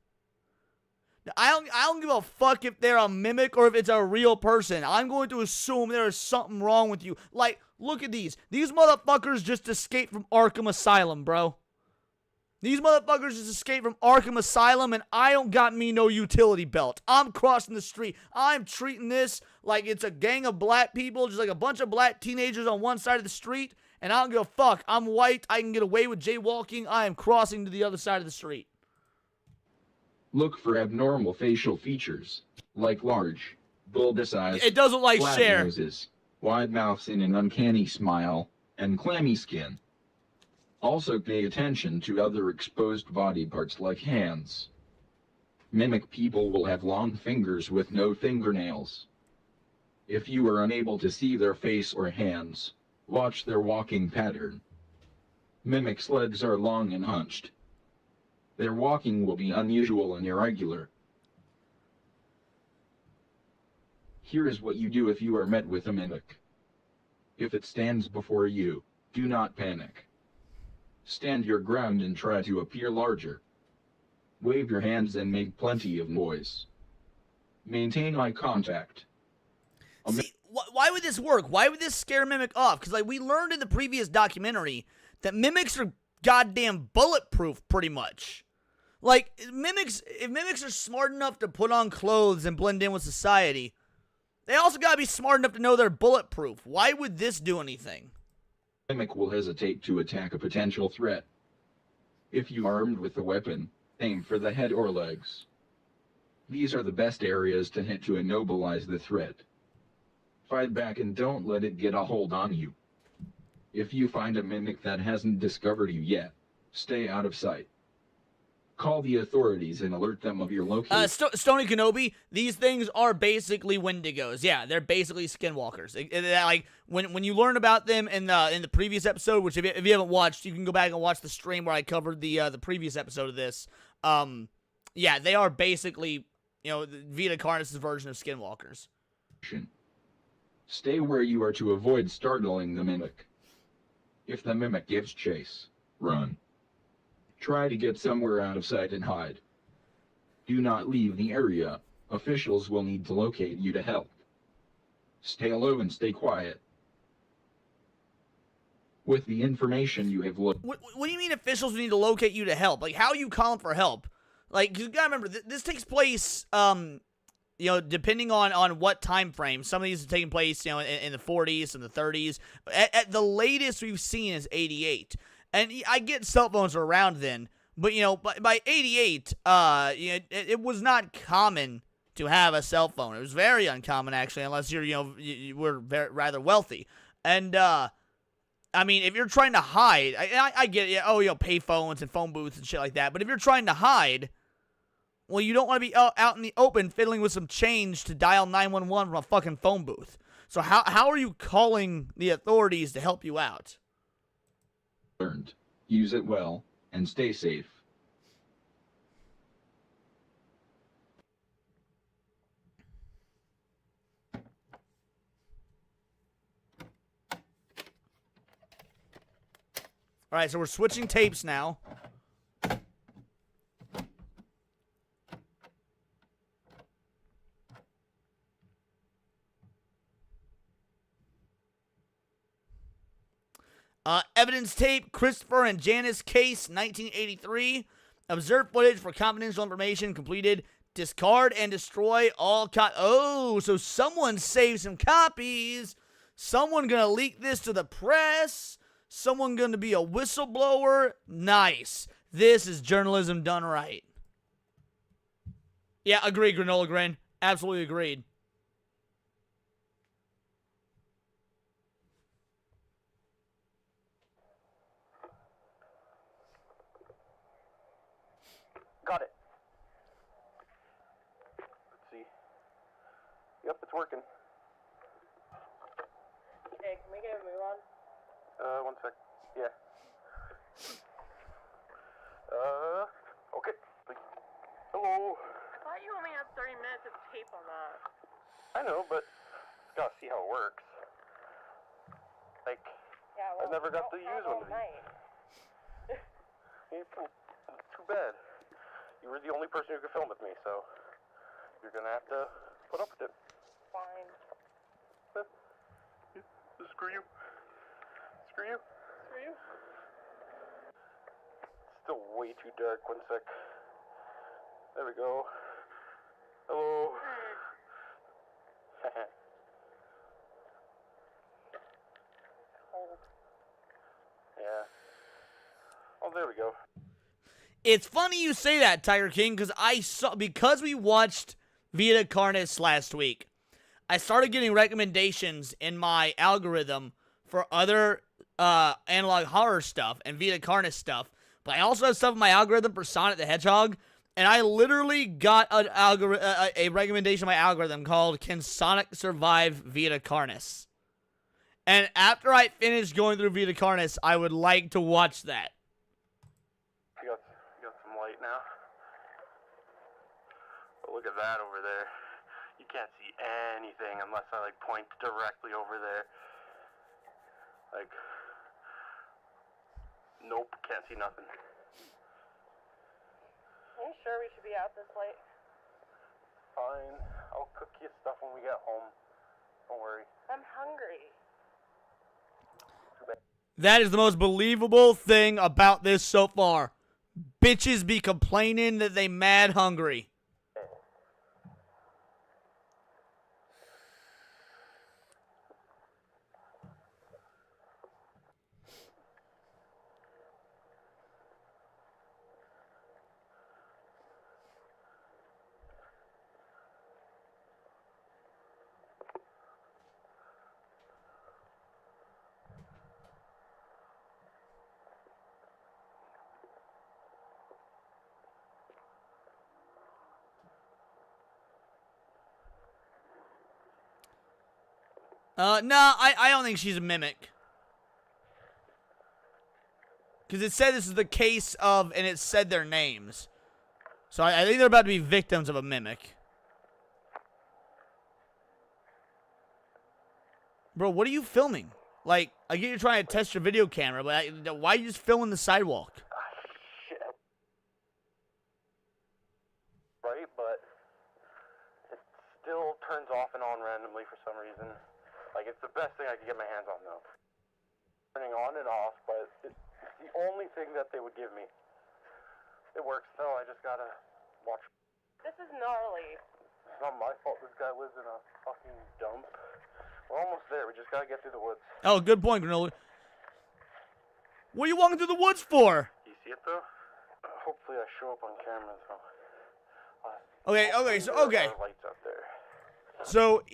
I don't give a fuck if they're a mimic or if it's a real person. I'm going to assume there is something wrong with you. Like, look at these. These motherfuckers just escaped from Arkham Asylum, bro. These motherfuckers just escaped from Arkham Asylum, and I don't got me no utility belt. I'm crossing the street. I'm treating this like it's a gang of black people, just like a bunch of black teenagers on one side of the street, and I don't give a fuck. I'm white. I can get away with jaywalking. I am crossing to the other side of the street. Look for abnormal facial features, like large, bulbous eyes, it doesn't like flat Cher. noses, wide mouths and an uncanny smile, and clammy skin. Also pay attention to other exposed body parts like hands. Mimic people will have long fingers with no fingernails. If you are unable to see their face or hands, watch their walking pattern. Mimics' legs are long and hunched. Their walking will be unusual and irregular. Here is what you do if you are met with a mimic. If it stands before you, do not panic. Stand your ground and try to appear larger. Wave your hands and make plenty of noise. Maintain eye contact. See, why would this work? Why would this scare Mimic off? Because, like, we learned in the previous documentary that mimics are goddamn bulletproof, pretty much. Like, if mimics are smart enough to put on clothes and blend in with society, they also gotta be smart enough to know they're bulletproof. Why would this do anything? Mimic will hesitate to attack a potential threat. If you are armed with a weapon, aim for the head or legs. These are the best areas to hit to immobilize the threat. Fight back and don't let it get a hold on you. If you find a mimic that hasn't discovered you yet, stay out of sight. Call the authorities and alert them of your location. Stony Kenobi, these things are basically Wendigos. Yeah, they're basically skinwalkers. Like, when you learn about them in the previous episode, which if you haven't watched, you can go back and watch the stream where I covered the previous episode of this. Yeah, they are basically, you know, Vita Carnis' version of skinwalkers. Stay where you are to avoid startling the mimic. If the mimic gives chase, run. Try to get somewhere out of sight and hide. Do not leave the area. Officials will need to locate you to help. Stay low and stay quiet. With the information you have looked... What do you mean officials need to locate you to help? Like, how are you calling for help? Like, you gotta remember, this takes place, you know, depending on what time frame. Some of these are taking place, you know, in the 40s and the 30s. At the latest we've seen is 88. And I get cell phones were around then, but, you know, by 88, you know, it was not common to have a cell phone. It was very uncommon, actually, unless you're, you know, you were rather wealthy. And, I mean, if you're trying to hide, I get it, oh, you know, pay phones and phone booths and shit like that, but if you're trying to hide, well, you don't want to be out in the open fiddling with some change to dial 911 from a fucking phone booth. So how are you calling the authorities to help you out? Learned. Use it well, and stay safe. All right, so we're switching tapes now. Evidence tape, Christopher and Janice case, 1983. Observe footage for confidential information completed. Discard and destroy all oh, so someone saved some copies. Someone gonna leak this to the press. Someone gonna be a whistleblower. Nice. This is journalism done right. Yeah, agreed, Granola Grain. Absolutely agreed. Got it. Let's see. Yep, it's working. Hey, can we get a move on? One sec. Yeah. Okay. Hello. I thought you only had 30 minutes of tape on that. I know, but gotta see how it works. Like, Yeah, well, I never got to don't use have one all of these. night. Too bad. You were the only person who could film with me, so you're gonna have to put up with it. Fine. Screw you. Screw you. Screw you. It's still way too dark. One sec. There we go. Hello. Cold. Yeah. Oh, there we go. It's funny you say that, Tiger King, because we watched Vita Carnis last week, I started getting recommendations in my algorithm for other analog horror stuff and Vita Carnis stuff, but I also have stuff in my algorithm for Sonic the Hedgehog, and I literally got a recommendation in my algorithm called "Can Sonic Survive Vita Carnis?" And after I finish going through Vita Carnis, I would like to watch that. You got some light now. But look at that over there. You can't see anything unless I like point directly over there. Like, nope, can't see nothing. Are you sure we should be out this late? Fine, I'll cook you stuff when we get home. Don't worry. I'm hungry. That is the most believable thing about this so far. Bitches be complaining that they mad hungry. No, I don't think she's a mimic. Because it said this is the case of, and it said their names. So I think they're about to be victims of a mimic. Bro, what are you filming? Like, I get you're trying to test your video camera, but why are you just filming the sidewalk? Shit. Right, but it still turns off and on randomly for some reason. Like, it's the best thing I could get my hands on, though. Turning on and off, but it's the only thing that they would give me. It works, though. I just gotta watch. This is gnarly. It's not my fault this guy lives in a fucking dump. We're almost there. We just gotta get through the woods. Oh, good point, Granola. What are you walking through the woods for? You see it, though? Hopefully I show up on camera, so... Okay. Lights out there. So...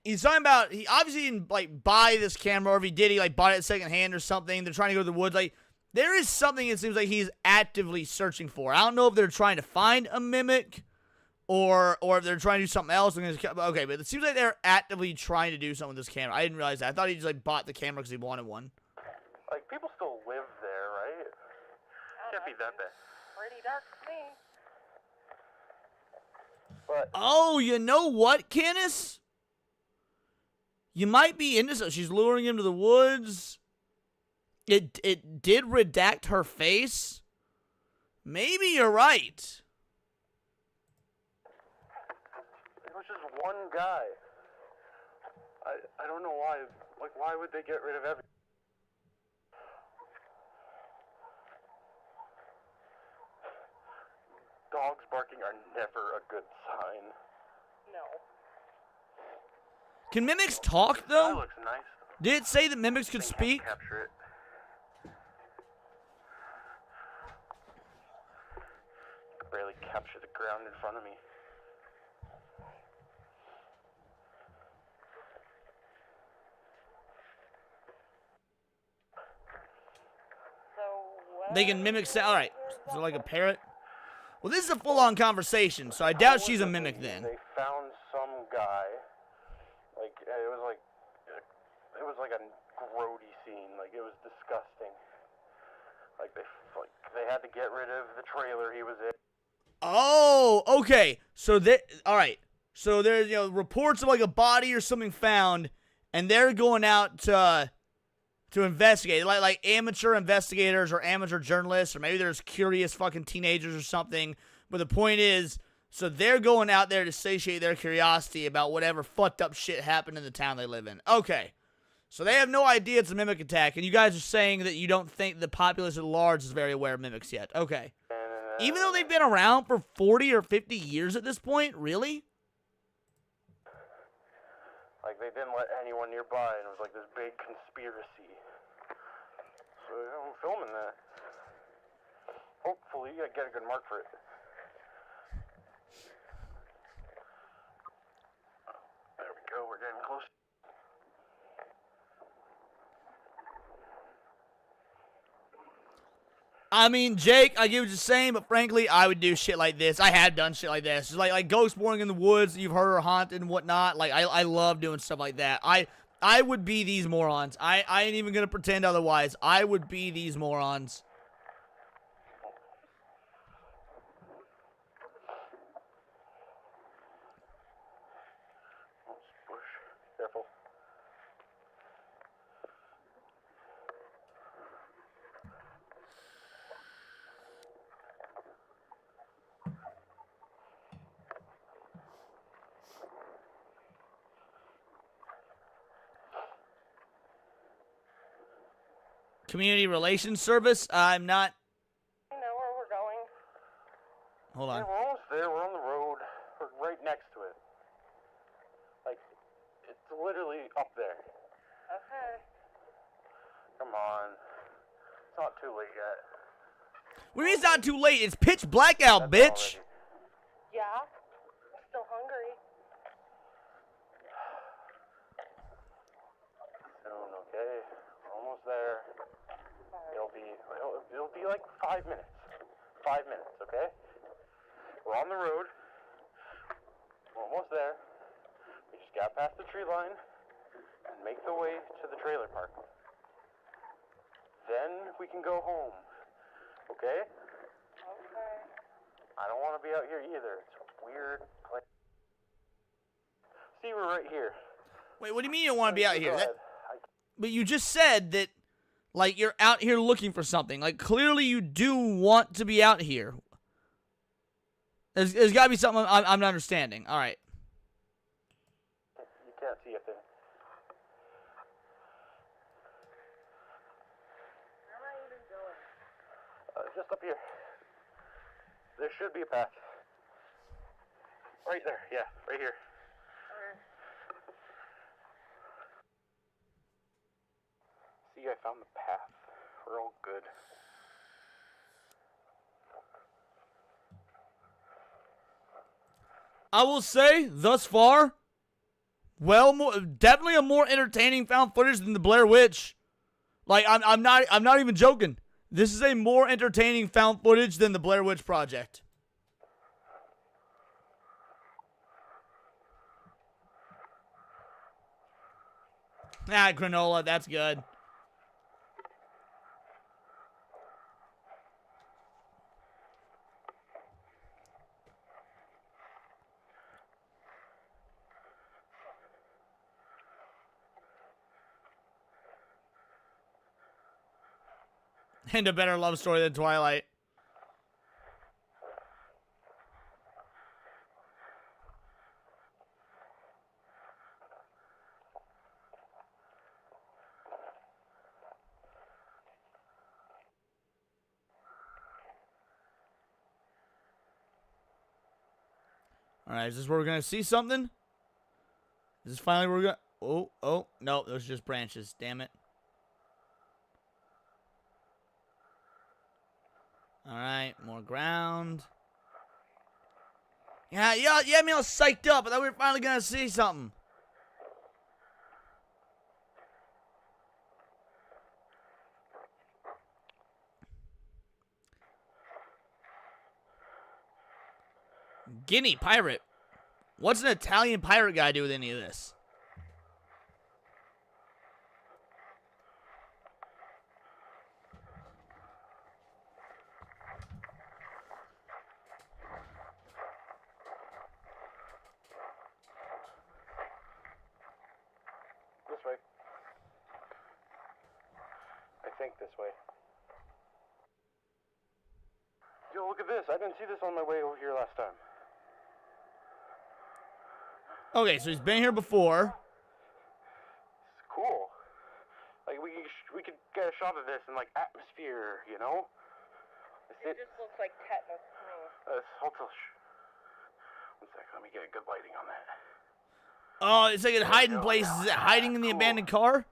He's talking about, he obviously didn't, like, buy this camera, or if he did, he, like, bought it secondhand or something. They're trying to go to the woods. Like, there is something it seems like he's actively searching for. I don't know if they're trying to find a mimic, or if they're trying to do something else. Okay, but it seems like they're actively trying to do something with this camera. I didn't realize that. I thought he just like bought the camera because he wanted one. Like, people still live there, right? Can't be that bad. Pretty dark to me. But Oh, you know what, Canis? You might be into something. She's luring him to the woods. It did redact her face. Maybe you're right. it was just one guy. I don't know why. Like, why would they get rid of everything? Dogs barking are never a good sign. No. Can mimics talk, That though? looks nice. Did it say that mimics could Thing speak? can't capture it. I could barely capture the ground in front of me. So what? They can mimic sound. All right. So like a parrot? Well, this is a full-on conversation, so I doubt she's a mimic then. They found some guy. Like, it was like a grody scene. Like, it was disgusting. Like, they had to get rid of the trailer he was in. Oh, okay. So all right. So there's reports of like a body or something found, and they're going out to investigate, like amateur investigators or amateur journalists, or maybe there's curious fucking teenagers or something. But the point is, so they're going out there to satiate their curiosity about whatever fucked up shit happened in the town they live in. Okay. So they have no idea it's a mimic attack, and you guys are saying that you don't think the populace at large is very aware of mimics yet. Okay. Even though they've been around for 40 or 50 years at this point? Really? Like, they didn't let anyone nearby, and it was like this big conspiracy. So, I'm filming that. Hopefully, I get a good mark for it. There we go, we're getting close. I mean, Jake, I get what you're saying, but frankly, I would do shit like this. I have done shit like this. Just like ghost boring in the woods, you've heard her haunted and whatnot. Like, I love doing stuff like that. I would be these morons. I ain't even gonna pretend otherwise. I would be these morons. Oh, bush. Careful. Community Relations Service? I'm not... I know where we're going. Hold on. Yeah, we're almost there. We're on the road. We're right next to it. Like, it's literally up there. Okay. Come on. It's not too late yet. What do you mean it's not too late? It's pitch black out, That's bitch. already- Yeah. I'm still hungry. Soon, okay? We're almost there. It'll be like 5 minutes. 5 minutes, okay? We're on the road. We're almost there. We just got past the tree line and make the way to the trailer park. Then we can go home, okay? Okay. I don't want to be out here either. It's a weird place. See, we're right here. Wait, what do you mean you don't want to be out here? Go ahead. But you just said that, like, you're out here looking for something. Like, clearly you do want to be out here. There's got to be something I'm not understanding. All right. You can't see a thing. Where am I even going? Just up here. There should be a path. Right there, yeah, right here. Okay. See, I found the path. We're all good. I will say, thus far, definitely a more entertaining found footage than the Blair Witch. Like, I'm not even joking. This is a more entertaining found footage than the Blair Witch Project. Ah, granola, that's good. And a better love story than Twilight. Alright, is this where we're gonna see something? Is this finally where we're gonna... Oh, no, those are just branches. Damn it. Alright, more ground. Yeah, you had me all psyched up. I thought we were finally gonna see something. Guinea pirate. What's an Italian pirate guy do with any of this? This way. I think this way. Yo, look at this. I didn't see this on my way over here last time. Okay, so he's been here before. It's cool. Like, we could get a shot of this in, like, atmosphere, you know? It just looks like tetanus to me. Hold till... One sec, let me get good lighting on that. Oh, it's like a hiding place. Is it hiding in the abandoned car?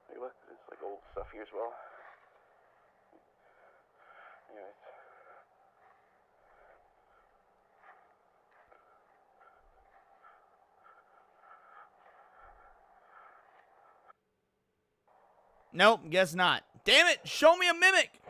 Hey, look, it's like old stuff here as well. Anyways. Nope, guess not. Damn it, show me a mimic.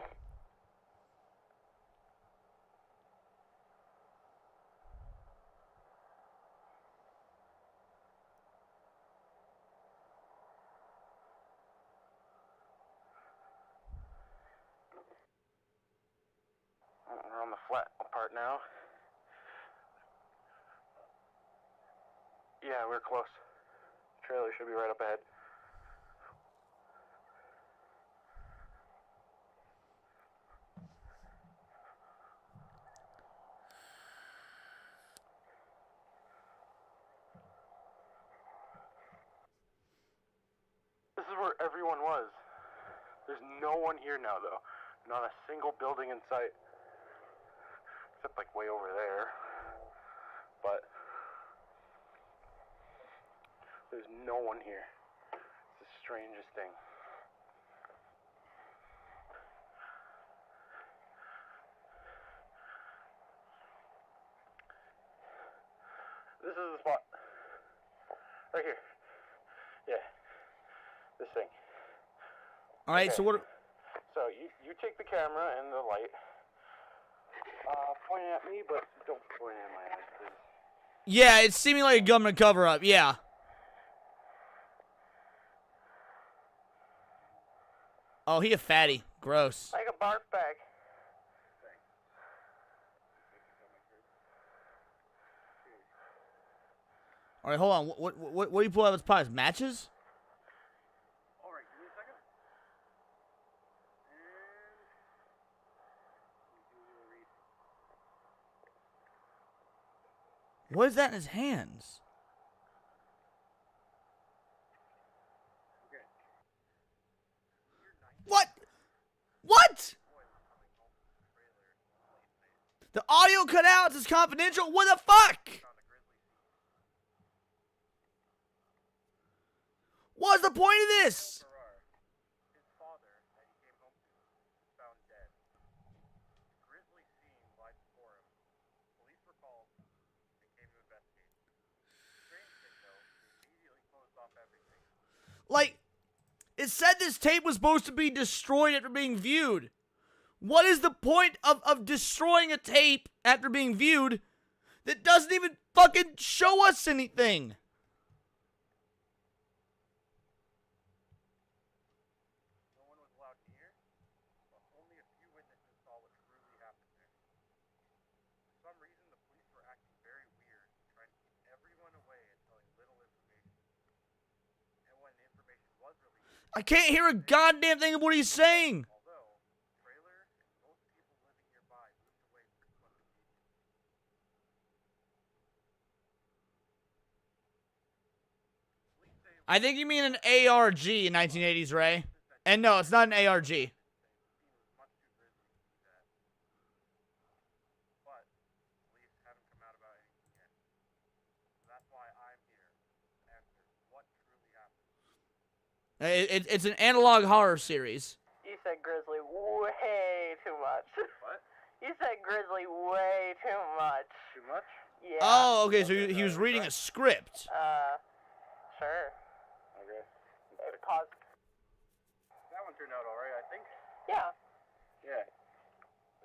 We're on the flat part now. Yeah, we're close. Trailer should be right up ahead. This is where everyone was. There's no one here now, though. Not a single building in sight. Except, like, way over there. But there's no one here. It's the strangest thing. This is the spot. Right here. Yeah. This thing. Alright, Okay. so what... So you take the camera and the light. Point at me, but don't point at my eyes, please. Yeah, it's seeming like a government cover-up, yeah. Oh, he a fatty. Gross. Like a bark bag. Alright, hold on. What do you pull out of his pockets? Matches? Alright, give me a second. What is that in his hands? What? What? The audio cut out. It's confidential. What the fuck? What's the point of this? His father that he came home to found dead. Grisly scene lies before him. Police were called and came to investigate. Strange thing though, they immediately closed off everything. Like, it said this tape was supposed to be destroyed after being viewed. What is the point of destroying a tape after being viewed that doesn't even fucking show us anything? I can't hear a goddamn thing of what he's saying. I think you mean an ARG in 1980s, Ray. And no, it's not an ARG. It's an analog horror series. You said grizzly way too much. What? You said grizzly way too much. Too much? Yeah. Oh, okay, so he was reading a script. Sure. Okay. It caused. That one turned out alright, I think. Yeah. Yeah.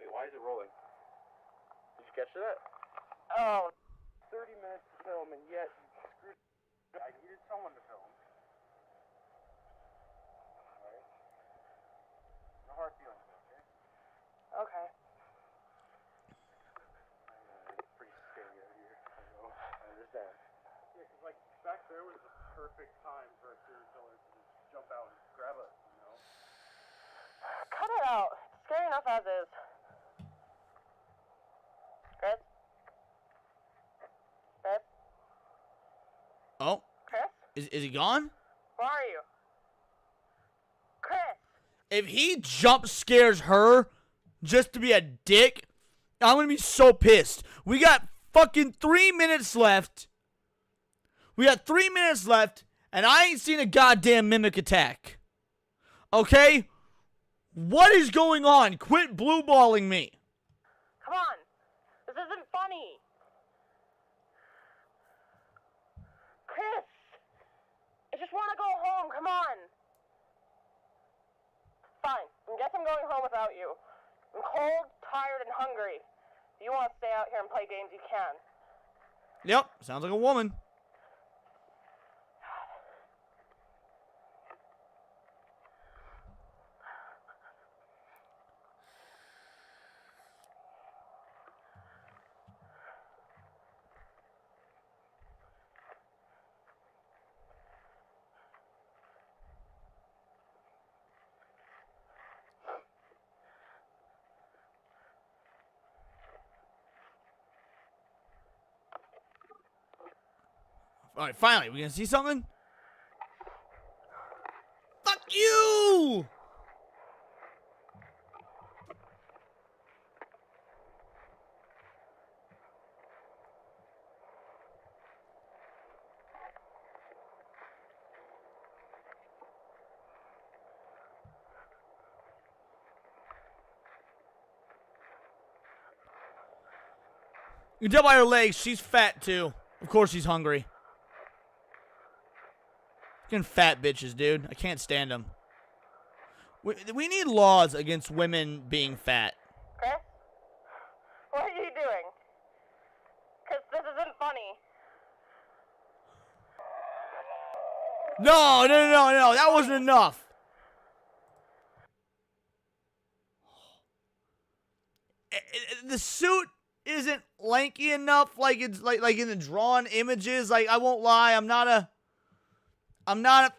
Wait, why is it rolling? Did you catch that? Oh. 30 minutes to film, and yet you screwed. I needed someone to film. Alright. No hard feelings, okay? Okay. It's pretty scary out here. I know. I understand. Yeah, because, like, back there was the perfect time for a serial killer to just jump out and grab us, you know? Cut it out. It's scary enough as is. Chris? Chris? Oh, Chris? is he gone? Where are you? Chris! If he jump scares her just to be a dick, I'm gonna be so pissed. We got fucking 3 minutes left. We got 3 minutes left, and I ain't seen a goddamn mimic attack. Okay? What is going on? Quit blue balling me. Come on! This isn't funny! Chris! I just want to go home, come on! Fine, I guess I'm going home without you. I'm cold, tired, and hungry. If you want to stay out here and play games, you can. Yep, sounds like a woman. Alright, finally, we gonna see something? Fuck you! You can tell by her legs, she's fat too. Of course she's hungry. Fucking fat bitches, dude. I can't stand them. We need laws against women being fat. Chris? What are you doing? Chris, this isn't funny. No, that wasn't enough. The suit isn't lanky enough, like it's like in the drawn images. Like, I won't lie, I'm not a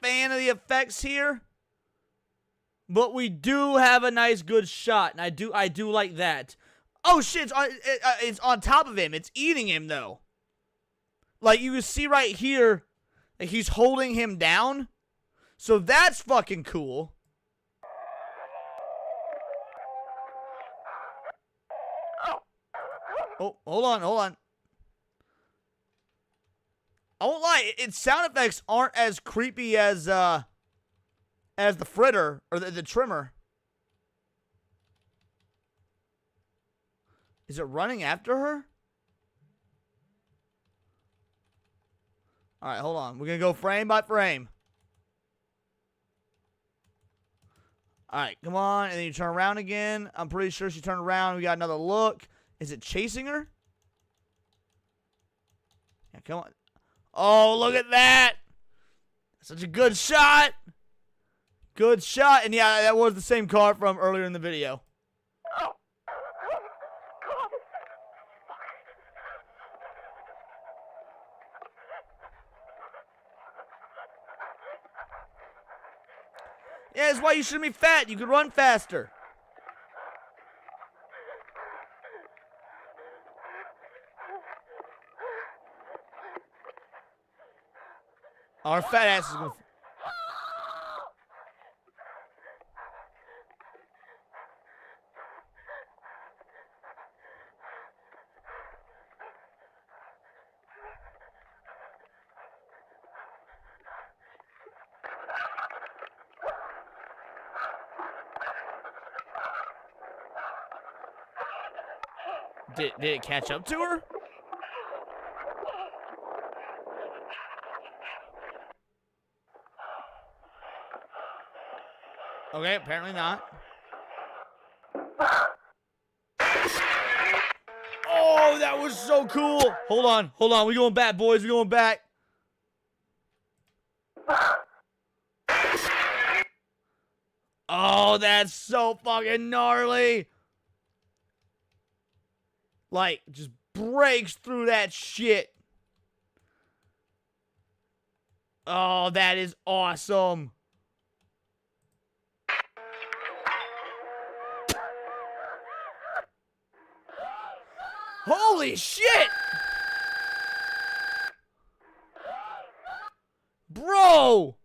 fan of the effects here. But we do have a nice good shot, and I do like that. Oh shit, it's on top of him. It's eating him though. Like, you can see right here, like, he's holding him down. So that's fucking cool. Oh, hold on. I won't lie, its sound effects aren't as creepy as the fritter or the trimmer. Is it running after her? All right, hold on. We're gonna go frame by frame. All right, come on, and then you turn around again. I'm pretty sure she turned around. We got another look. Is it chasing her? Yeah, come on. Oh, look at that. Such a good shot. Good shot. And yeah, that was the same car from earlier in the video. Oh. God. Yeah, that's why you shouldn't be fat. You could run faster. Our fat ass is gonna... Did it catch up to her? Okay, apparently not. Oh, that was so cool. Hold on. We going back, boys. We going back. Oh, that's so fucking gnarly. Like, just breaks through that shit. Oh, that is awesome. Holy shit! Bro!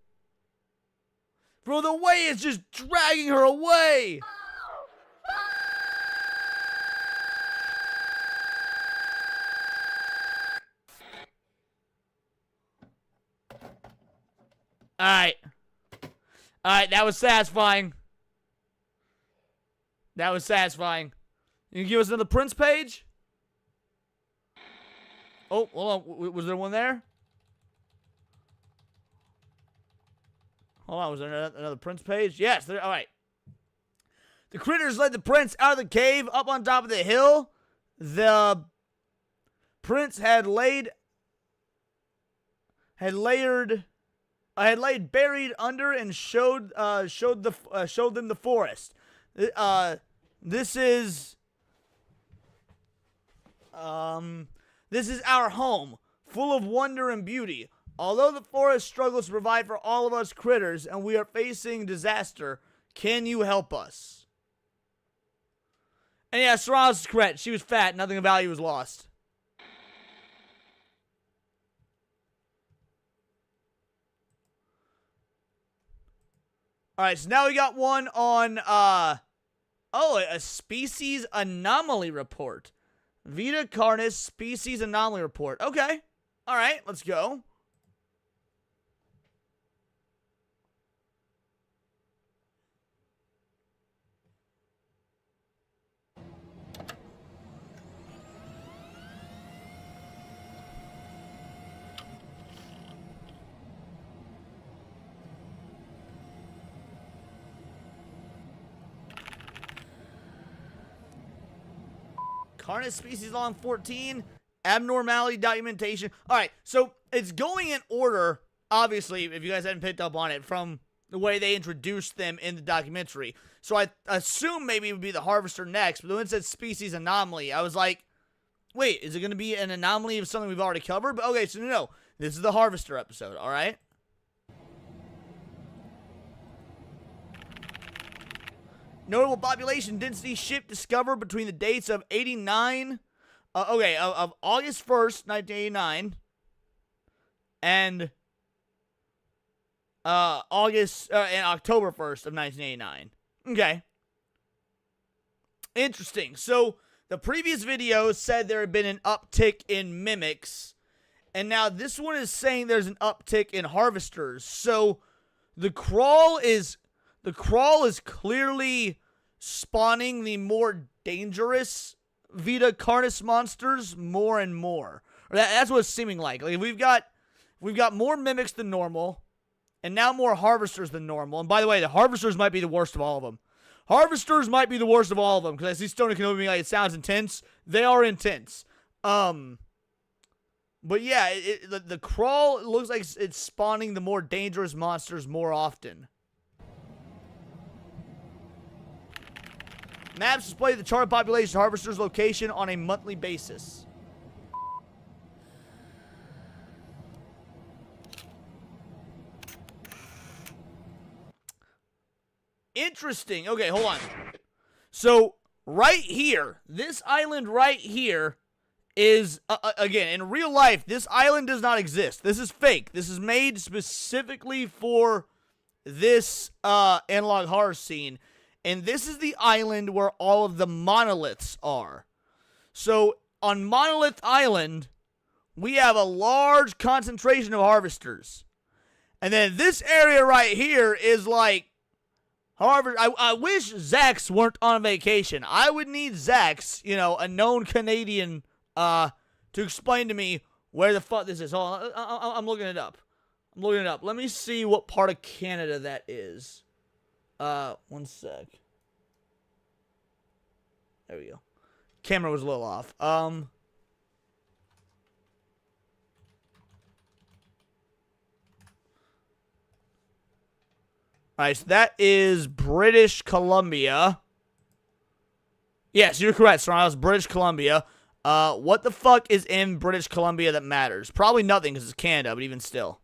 Bro, the way it's just dragging her away! Alright, that was satisfying. That was satisfying. You can give us another Prince page? Oh, hold on. Was there one there? Hold on. Was there another Prince page? Yes. There. All right. The critters led the prince out of the cave up on top of the hill. The prince had laid buried under and showed them the forest. This is our home, full of wonder and beauty. Although the forest struggles to provide for all of us critters and we are facing disaster, can you help us? And yeah, Serrano's is correct. She was fat. Nothing of value was lost. Alright, so now we got one on, a species anomaly report. Vita Carnis species anomaly report. Okay. Alright, let's go. Carnis species along 14, abnormality documentation. All right, so it's going in order, obviously, if you guys hadn't picked up on it, from the way they introduced them in the documentary. So I assume maybe it would be the harvester next, but when it said species anomaly, I was like, wait, is it going to be an anomaly of something we've already covered? But okay, so no, this is the harvester episode, all right? Notable population density shift discovered between the dates of 89, of August 1st, 1989, and October 1st of 1989. Okay. Interesting. So, the previous video said there had been an uptick in mimics, and now this one is saying there's an uptick in harvesters. So, the crawl is clearly spawning the more dangerous Vita Carnis monsters more and more. That's what it's seeming like. Like we've got more mimics than normal, and now more harvesters than normal. And by the way, the harvesters might be the worst of all of them. Harvesters might be the worst of all of them, because I see Stone and Kenobi being like, it sounds intense. They are intense. But yeah, the crawl looks like it's spawning the more dangerous monsters more often. Maps display the charted population harvester's location on a monthly basis. Interesting. Okay, hold on. So, right here, this island right here is, again, in real life, this island does not exist. This is fake. This is made specifically for this analog horror scene. And this is the island where all of the monoliths are. So, on Monolith Island, we have a large concentration of harvesters. And then this area right here is like harvest. I wish Zax weren't on vacation. I would need Zax, you know, a known Canadian, to explain to me where the fuck this is. Hold on, I'm looking it up. Let me see what part of Canada that is. One sec. There we go. Camera was a little off. Alright, so that is British Columbia. Yes, you're correct, Serrano's British Columbia. What the fuck is in British Columbia that matters? Probably nothing because it's Canada, but even still.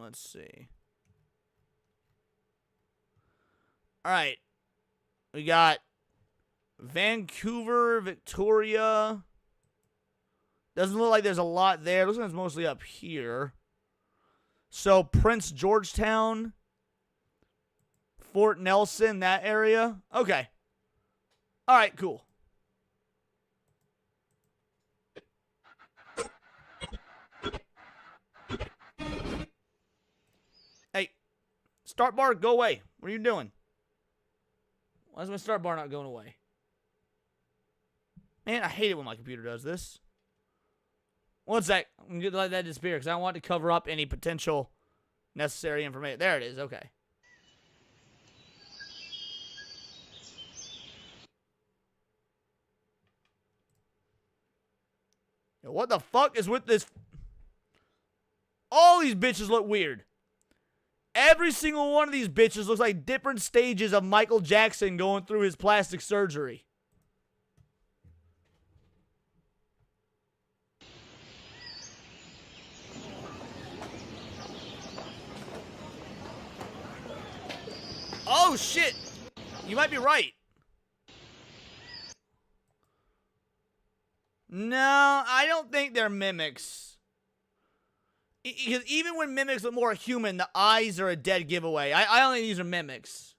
Let's see. Alright. We got Vancouver, Victoria. Doesn't look like there's a lot there. Looks like it's mostly up here. So, Prince Georgetown, Fort Nelson, that area. Okay. Alright, cool. Hey, start bar, go away. What are you doing? Why is my start bar not going away? Man, I hate it when my computer does this. One sec. I'm going to let that disappear because I want to cover up any potential necessary information. There it is. Okay. Yo, what the fuck is with this? All these bitches look weird. Every single one of these bitches looks like different stages of Michael Jackson going through his plastic surgery. Oh, shit. You might be right. No, I don't think they're mimics. Because even when mimics look more human, the eyes are a dead giveaway. I don't think these are mimics.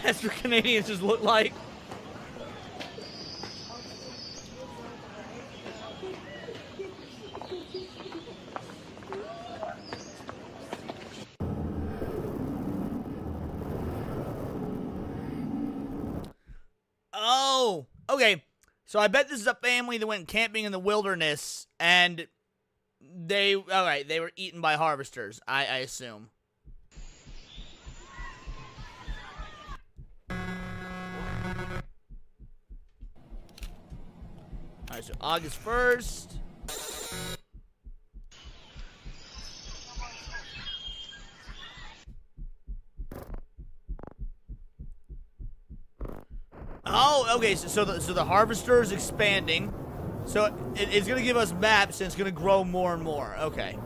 That's what Canadians just look like. Oh, okay. So I bet this is a family that went camping in the wilderness, and they were eaten by harvesters, I assume. Alright, so August 1st. Oh, okay, so the harvester is expanding. So it's going to give us maps, and it's going to grow more and more. Okay.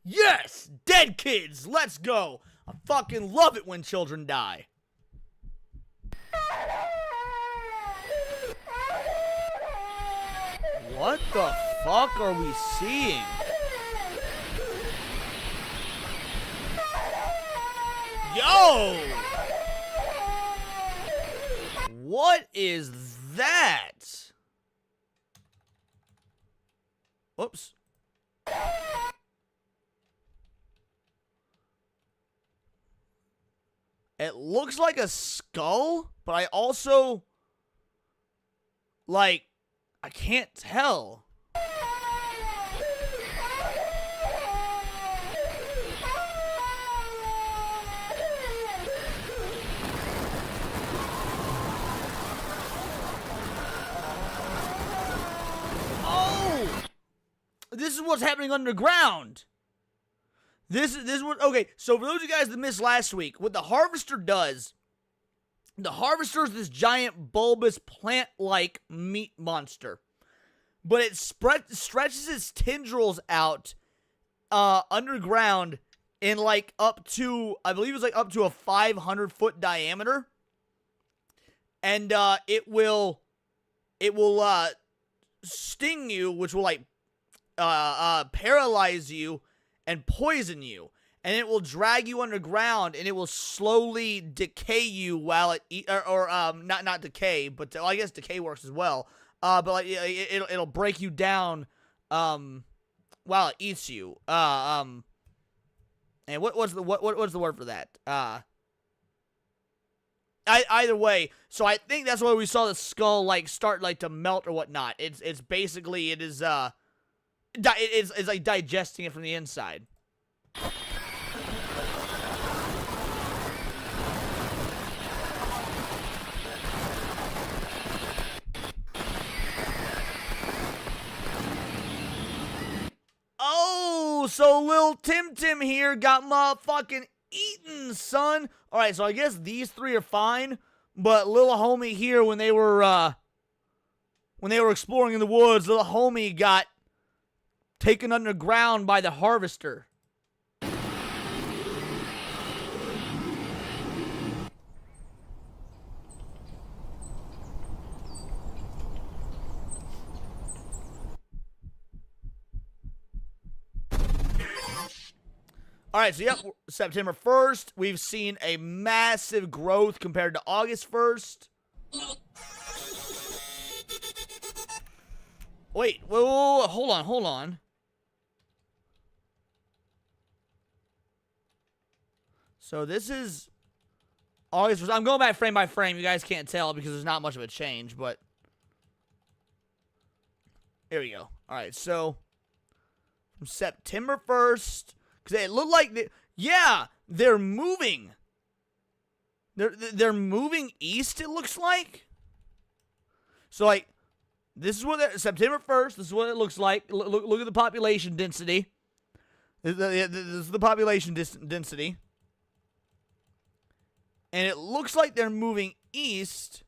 Yes! Dead kids! Let's go! I fucking love it when children die. What the fuck are we seeing? Yo! What is that? Whoops. It looks like a skull, but I also, like, I can't tell. Oh! This is what's happening underground. This is what, okay, so for those of you guys that missed last week, what the Harvester does, the Harvester is this giant bulbous plant-like meat monster. But it stretches its tendrils out underground in like up to, I believe it's like up to a 500-foot diameter. And it will sting you, which will like paralyze you and poison you, and it will drag you underground, and it will slowly decay you while it not decay, but I guess decay works as well. But like it'll break you down while it eats you. And what's the word for that? Either way, so I think that's why we saw the skull like start like to melt or whatnot. It's basically it's like digesting it from the inside. Oh, so Lil Tim here got motherfucking eaten, son. All right, so I guess these three are fine, but little homie here, when they were exploring in the woods, little homie got taken underground by the Harvester. All right, so yep, September 1st, we've seen a massive growth compared to August 1st. Wait, whoa, hold on. So this is August 1st. I'm going back frame by frame. You guys can't tell because there's not much of a change, but here we go. All right, so from September 1st, because it looked like, they're moving. They're moving east, it looks like. So, like, this is what, September 1st, this is what it looks like. Look at the population density. This is the population density. And it looks like they're moving east.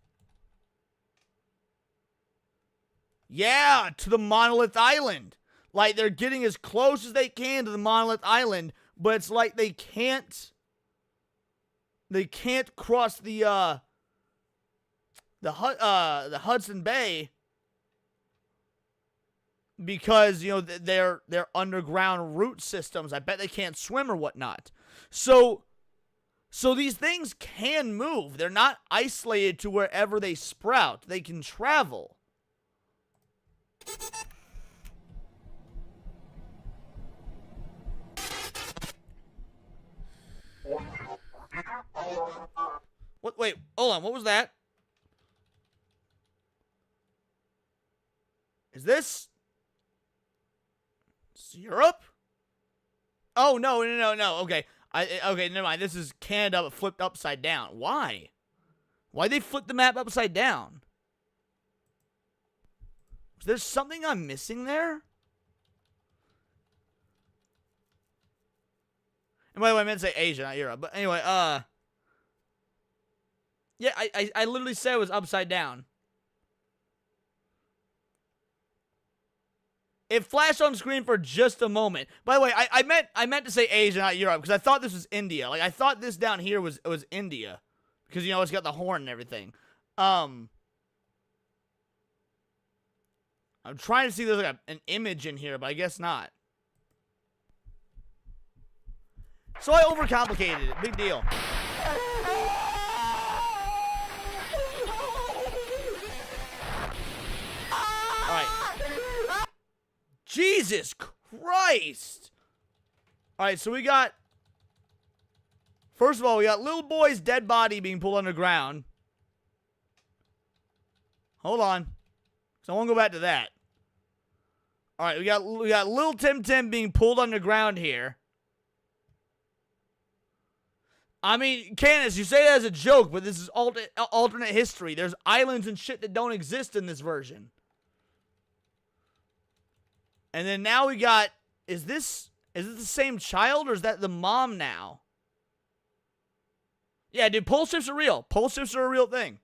Yeah, to the Monolith Island. Like, they're getting as close as they can to the Monolith Island, but it's like they can't cross the Hudson Bay because, you know, they're underground root systems. I bet they can't swim or whatnot. So these things can move. They're not isolated to wherever they sprout. They can travel. What? Wait, hold on. What was that? Is this Europe? Oh, no. Okay. Okay, never mind. This is Canada but flipped upside down. Why? Why'd they flip the map upside down? Is there something I'm missing there? And by the way, I meant to say Asia, not Europe. But anyway, yeah, I literally said it was upside down. It flashed on screen for just a moment. By the way, I meant to say Asia, not Europe, because I thought this was India. Like, I thought this down here was India. Because, you know, it's got the horn and everything. I'm trying to see if there's like an image in here, but I guess not. So I overcomplicated it. Big deal. Alright. Jesus Christ! Alright, so we got First of all, we got little boy's dead body being pulled underground. Hold on. So I want to go back to that. All right, we got little Tim Tim being pulled underground here. I mean, Candace, you say that as a joke, but this is alternate history. There's islands and shit that don't exist in this version. And then now we got, is this the same child or is that the mom now? Yeah, dude, pole shifts are real. Pole shifts are a real thing.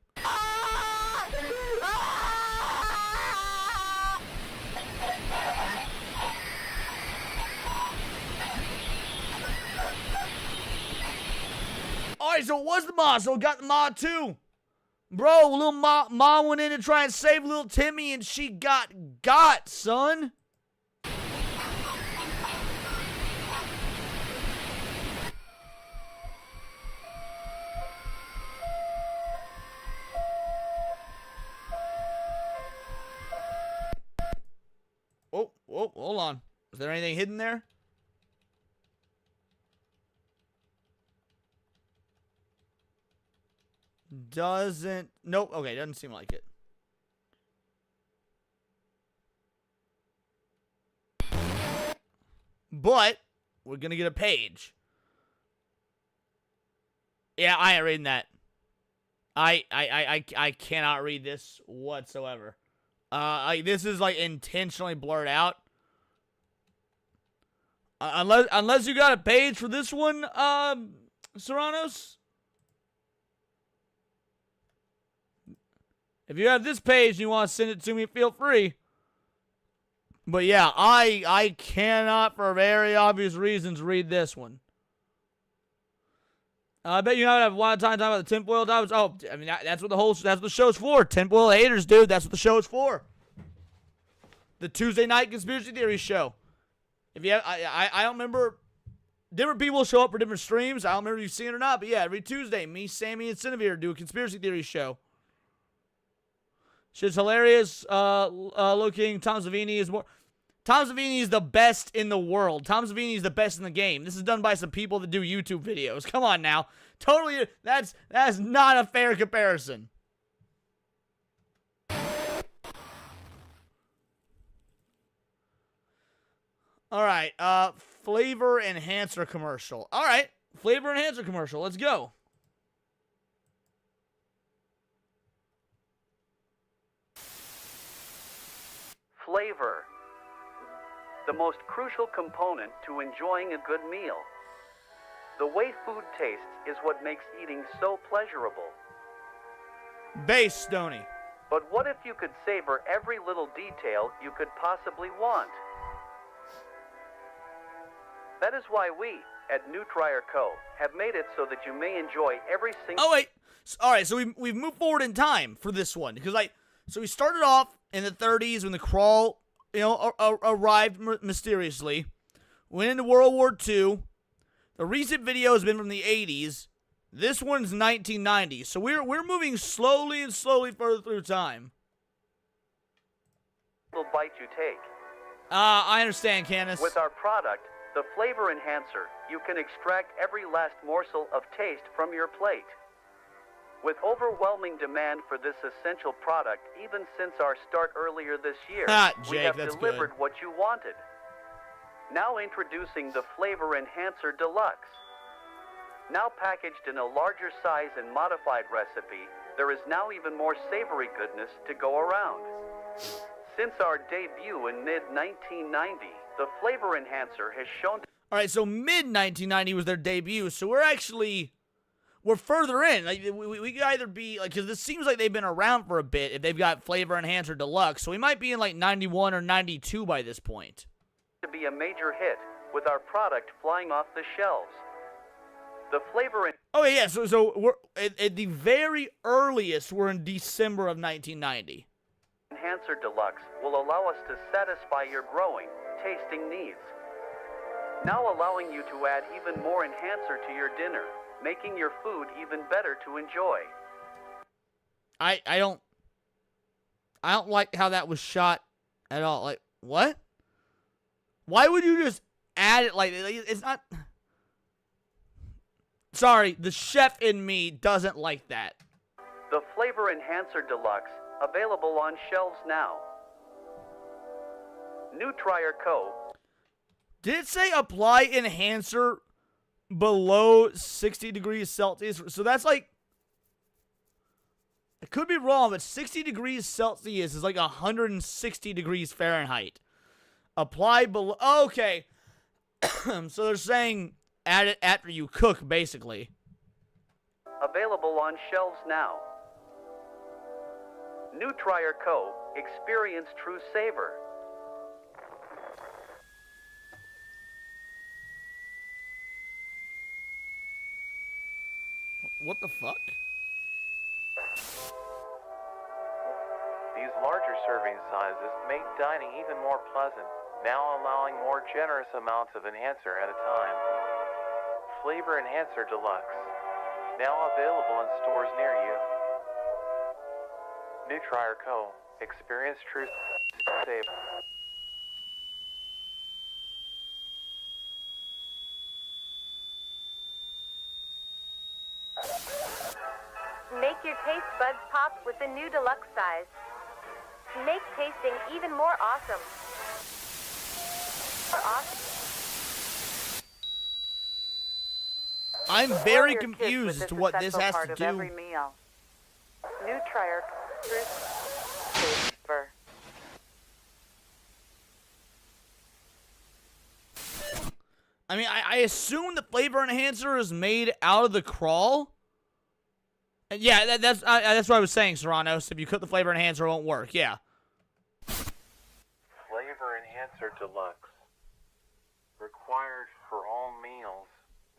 Alright, so it was the Ma, so it got the Ma too. Bro, little Ma went in to try and save little Timmy and she got, son. Oh, hold on. Is there anything hidden there? Nope. Okay, doesn't seem like it. But we're gonna get a page. Yeah, I ain't reading that. I cannot read this whatsoever. This is like intentionally blurred out. Unless you got a page for this one, Serranos. If you have this page and you want to send it to me, feel free. But yeah, I cannot, for very obvious reasons, read this one. I bet you know have a lot of time talking about the tinfoil divers. Oh, I mean that's what the show's for. Tinfoil haters, dude. That's what the show's for. The Tuesday night conspiracy theory show. If you have, I don't remember. Different people show up for different streams. I don't remember if you've seen it or not. But yeah, every Tuesday, me, Sammy, and Cinevere do a conspiracy theory show. Shit's hilarious. Looking, Tom Savini is more. Tom Savini is the best in the world. Tom Savini is the best in the game. This is done by some people that do YouTube videos. Come on now. Totally, that's not a fair comparison. All right, flavor enhancer commercial. All right, flavor enhancer commercial. Let's go. Flavor. The most crucial component to enjoying a good meal. The way food tastes is what makes eating so pleasurable. Base, Stoney. But what if you could savor every little detail you could possibly want? That is why we, at Nutrier Co., have made it so that you may enjoy every single... Oh, wait. All right, so we've moved forward in time for this one. Because, so we started off in the 30s when the crawl, arrived mysteriously. Went into World War II. The recent video has been from the 80s. This one's 1990. So we're moving slowly and slowly further through time. Bite you take. I understand, Candace. With our product, the Flavor Enhancer, you can extract every last morsel of taste from your plate. With overwhelming demand for this essential product, even since our start earlier this year, we have delivered what you wanted. Now introducing the Flavor Enhancer Deluxe. Now packaged in a larger size and modified recipe, there is now even more savory goodness to go around. Since our debut in mid-1990, the Flavor Enhancer has shown... All right, so mid-1990 was their debut, so we're further in. Like, we could either be, like, because this seems like they've been around for a bit if they've got Flavor Enhancer Deluxe, so we might be in, like, 91 or 92 by this point. To be a major hit, with our product flying off the shelves. The Flavor... Oh, yeah, so we're, at the very earliest, we're in December of 1990. Enhancer Deluxe will allow us to satisfy your growing, tasting needs. Now allowing you to add even more enhancer to your dinner, making your food even better to enjoy. I don't like how that was shot at all. Like, what? Why would you just add it like it's not... Sorry, the chef in me doesn't like that. The Flavor Enhancer Deluxe, available on shelves now. New Trier Co. Did it say apply enhancer below 60 degrees Celsius? So that's like, I could be wrong, but 60 degrees Celsius is like 160 degrees Fahrenheit. Apply below, okay. So they're saying add it after you cook, basically. Available on shelves now. New Trier Co. Experience true savor. What the fuck? These larger serving sizes make dining even more pleasant, now allowing more generous amounts of enhancer at a time. Flavor Enhancer Deluxe, now available in stores near you. New Trier Co. Experience true savor. Make your taste buds pop with the new deluxe size. Make tasting even more awesome. I'm very confused as to what this has to do. Every meal. New Trier savor. I mean, I assume the flavor enhancer is made out of the crawl. And yeah, that's what I was saying, Serranos. If you cook the flavor enhancer, it won't work. Yeah. Flavor Enhancer Deluxe. Required for all meals,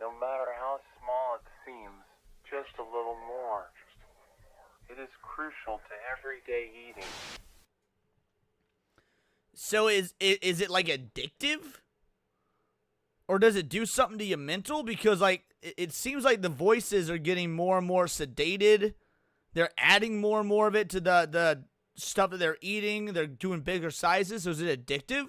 no matter how small it seems, just a little more. It is crucial to everyday eating. So is it like addictive? Or does it do something to your mental? Because like it seems like the voices are getting more and more sedated. They're adding more and more of it to the stuff that they're eating. They're doing bigger sizes. So is it addictive?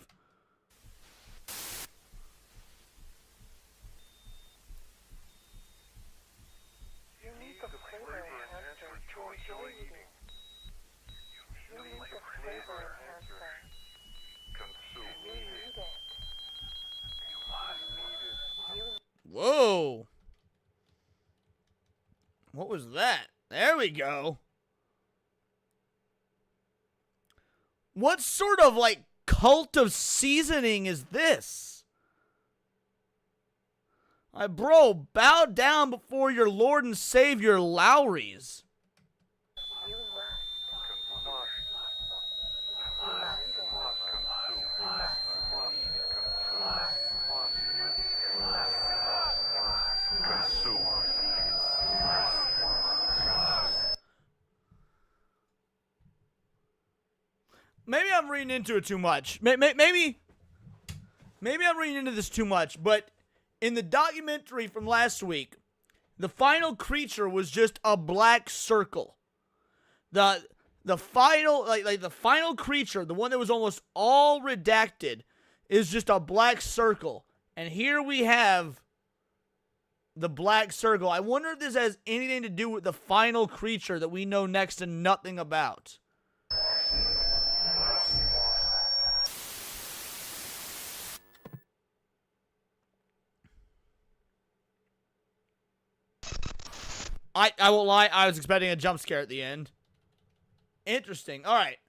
You need the flavor enhancer to enjoy eating. You need the flavor enhancer. Consume. You need it. You must need it. Whoa. What was that? There we go. What sort of like cult of seasoning is this? Bro, bow down before your Lord and Savior Lowry's. Maybe I'm reading into it too much. Maybe I'm reading into this too much, but in the documentary from last week, the final creature was just a black circle. The final the final creature, the one that was almost all redacted, is just a black circle. And here we have the black circle. I wonder if this has anything to do with the final creature that we know next to nothing about. I won't lie, I was expecting a jump scare at the end. Interesting. All right.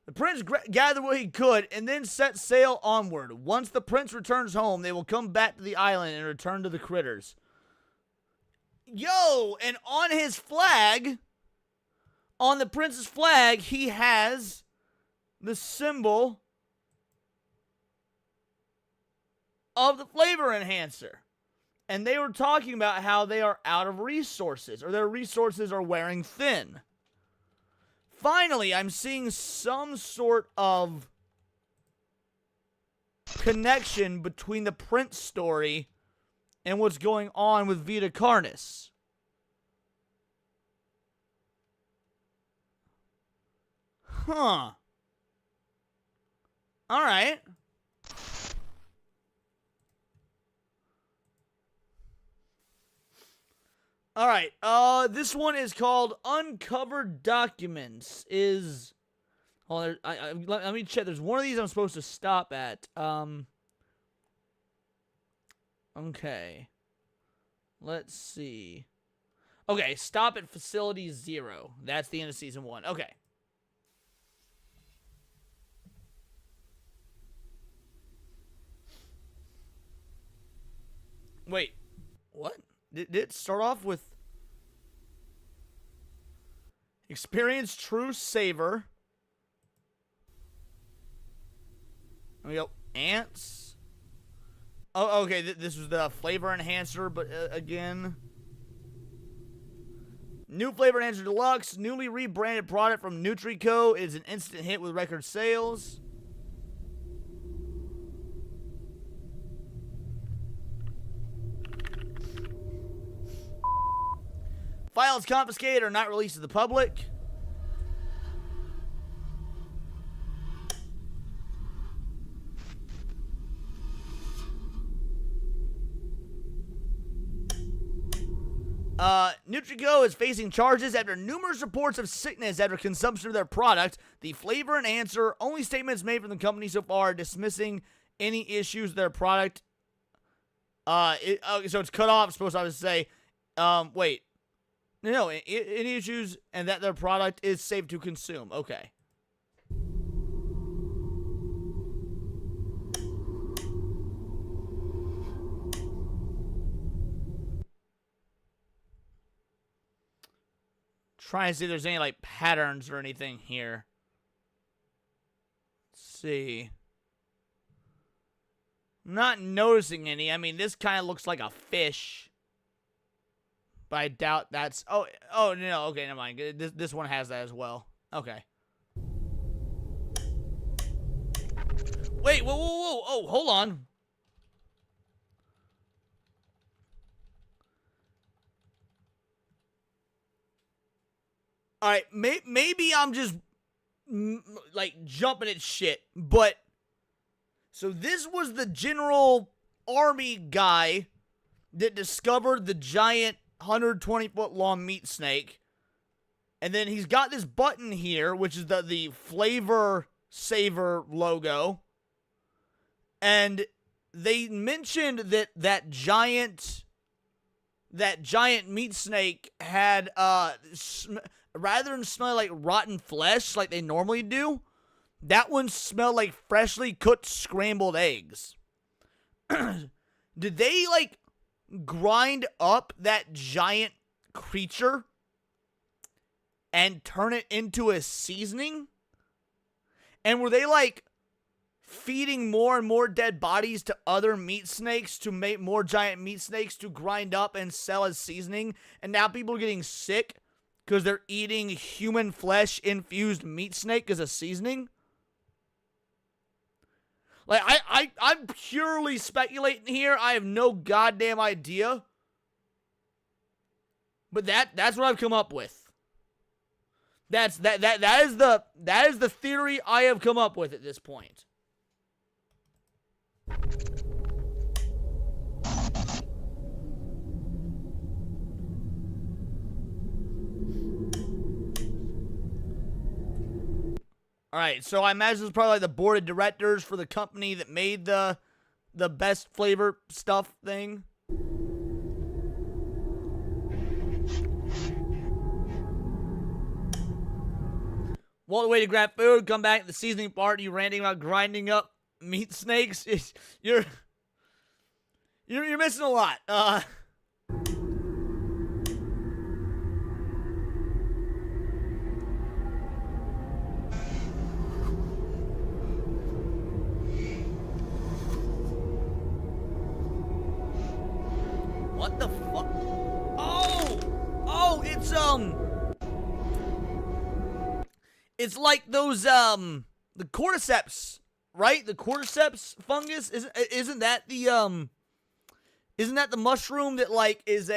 The prince gathered what he could and then set sail onward. Once the prince returns home, they will come back to the island and return to the critters. Yo, and on his flag, on the prince's flag, he has the symbol of the flavor enhancer. And they were talking about how they are out of resources, or their resources are wearing thin. Finally, I'm seeing some sort of connection between the Prince story and what's going on with Vita Carnis. Huh. All right. All right. This one is called Uncovered Documents. Hold on, let me check. There's one of these I'm supposed to stop at. Okay. Let's see. Okay, stop at Facility 0. That's the end of Season 1. Okay. Wait. What? Did it start off with... Experience True Savor. There we go. Ants. Oh, okay. This was the flavor enhancer, but again... New Flavor Enhancer Deluxe, newly rebranded product from Nutrico, is an instant hit with record sales. Files confiscated or not released to the public. Nutrico is facing charges after numerous reports of sickness after consumption of their product. The flavor enhancer, only statements made from the company so far dismissing any issues with their product. So it's cut off, supposed to obviously say, wait. No, any issues and that their product is safe to consume. Okay. Trying to see if there's any, like, patterns or anything here. Let's see. I'm not noticing any. I mean, this kind of looks like a fish. But I doubt that's... Oh, no, okay, never mind. This one has that as well. Okay. Wait, whoa. Oh, hold on. All right, maybe I'm just, like, jumping at shit, but... So this was the General Army guy that discovered the giant 120-foot-long meat snake. And then he's got this button here, which is the Flavor Saver logo. And they mentioned that giant meat snake had, rather than smell like rotten flesh like they normally do, that one smelled like freshly cooked scrambled eggs. Did they, like, grind up that giant creature and turn it into a seasoning? And were they, like, feeding more and more dead bodies to other meat snakes to make more giant meat snakes to grind up and sell as seasoning? And now people are getting sick because they're eating human flesh-infused meat snake as a seasoning? Like, I'm purely speculating here. I have no goddamn idea. But that's what I've come up with. That is the theory I have come up with at this point. All right, so I imagine it's probably like the board of directors for the company that made the best flavor stuff thing. Well, the way to grab food, come back to the seasoning part, you ranting about grinding up meat snakes. You're missing a lot. What the fuck? Oh, it's like those, the cordyceps, right? The cordyceps fungus, isn't that the mushroom that, like, is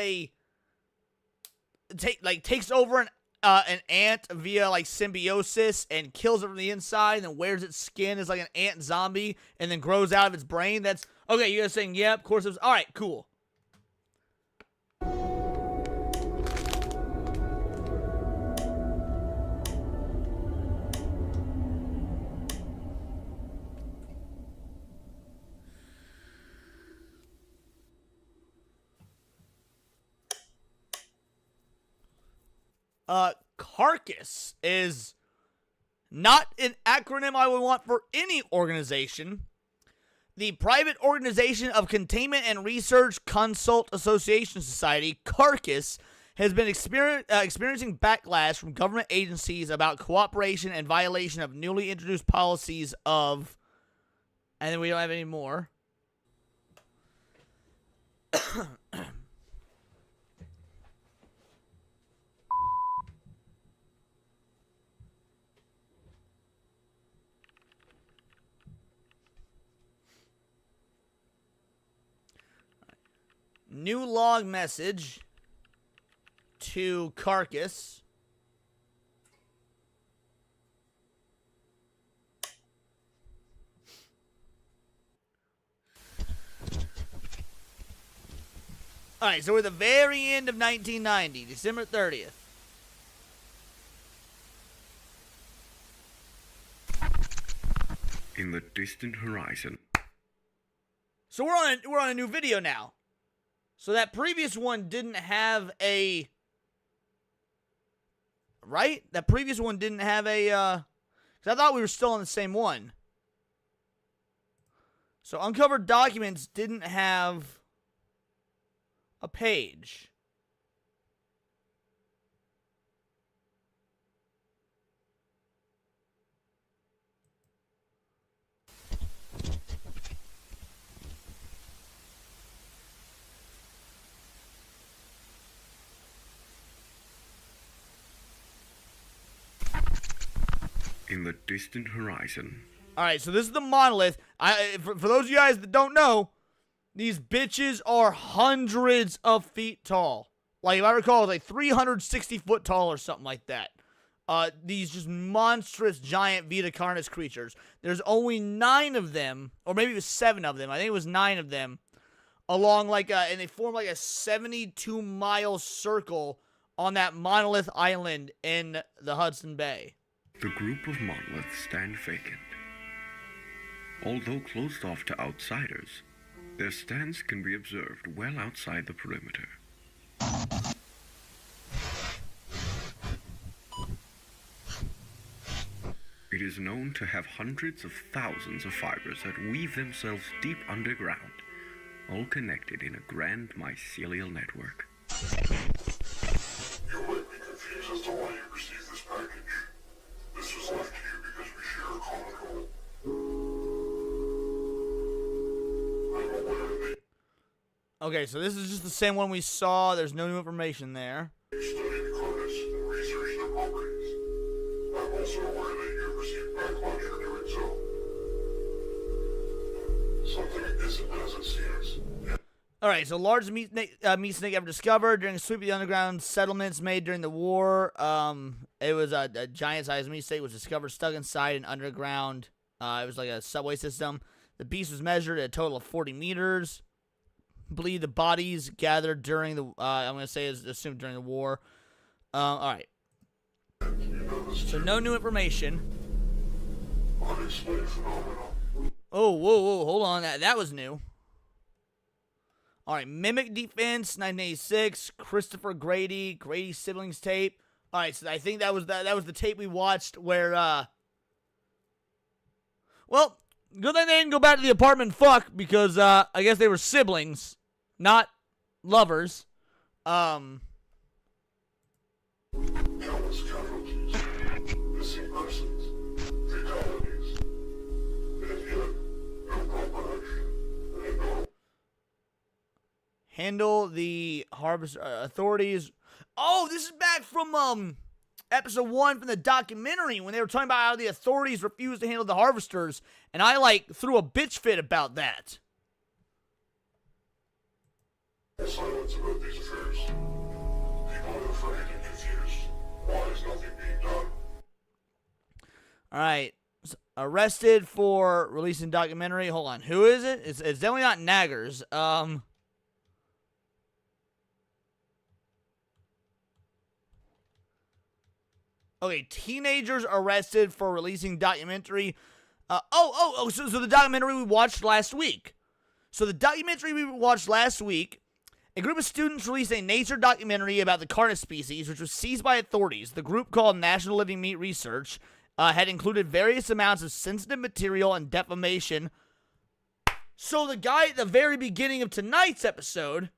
takes over an ant via, like, symbiosis and kills it from the inside and then wears its skin as, like, an ant zombie and then grows out of its brain? That's, okay, you guys saying, yep, cordyceps, alright, cool. Carcass is not an acronym I would want for any organization. The Private Organization of Containment and Research Consult Association Society, Carcass, has been experiencing backlash from government agencies about cooperation and violation of newly introduced policies of... And then we don't have any more. New log message to Carcass. Alright, so we're at the very end of 1990, December 30th. In the distant horizon. So we're on a new video now. So that previous one didn't have a... Right? That previous one didn't have a... 'cause I thought we were still on the same one. So Uncovered Documents didn't have a page. In the distant horizon. Alright, so this is the monolith. For those of you guys that don't know, these bitches are hundreds of feet tall. Like, if I recall, it's like 360 foot tall or something like that. These just monstrous, giant Vita Carnis creatures. There's only 9 of them, or maybe it was 7 of them. I think it was 9 of them. Along like and they form like a 72-mile circle on that monolith island in the Hudson Bay. The group of monoliths stand vacant. Although closed off to outsiders, their stance can be observed well outside the perimeter. It is known to have hundreds of thousands of fibers that weave themselves deep underground, all connected in a grand mycelial network. You might be confused as to why you received this package. This was left to you because we share a common goal. I'm aware that Okay, so this is just the same one we saw. There's no new information there. you studied Carnis and researched their properties. I'm also aware that you received backlash for doing so. Something isn't as it seems. Alright, so largest meat snake ever discovered during a sweep of the underground settlements made during the war. It was a giant-sized meat snake was discovered stuck inside an underground. It was like a subway system. The beast was measured at a total of 40 meters. I believe the bodies gathered during the, I'm going to say is assumed during the war. Alright. So no new information. Unexplained phenomena. Oh, whoa, hold on. That was new. Alright, Mimic Defense, 1986, Christopher Grady, Grady Siblings tape. Alright, so I think that was the tape we watched where, well, good thing they didn't go back to the apartment and fuck, because, I guess they were siblings, not lovers. Countless casualties, missing persons, fatalities, and yet no proper action, and no... Handle the harvest authorities. Oh, this is back from episode 1 from the documentary when they were talking about how the authorities refused to handle the harvesters, and I like threw a bitch fit about that. Silence about these affairs. People are afraid and confused. Why is nothing being done? Alright. Arrested for releasing documentary. Hold on. Who is it? It's definitely not Naggers. Okay, teenagers arrested for releasing documentary. So the documentary we watched last week. So the documentary we watched last week A group of students released a nature documentary about the Carnis species, which was seized by authorities. The group, called National Living Meat Research, had included various amounts of sensitive material and defamation. So the guy at the very beginning of tonight's episode,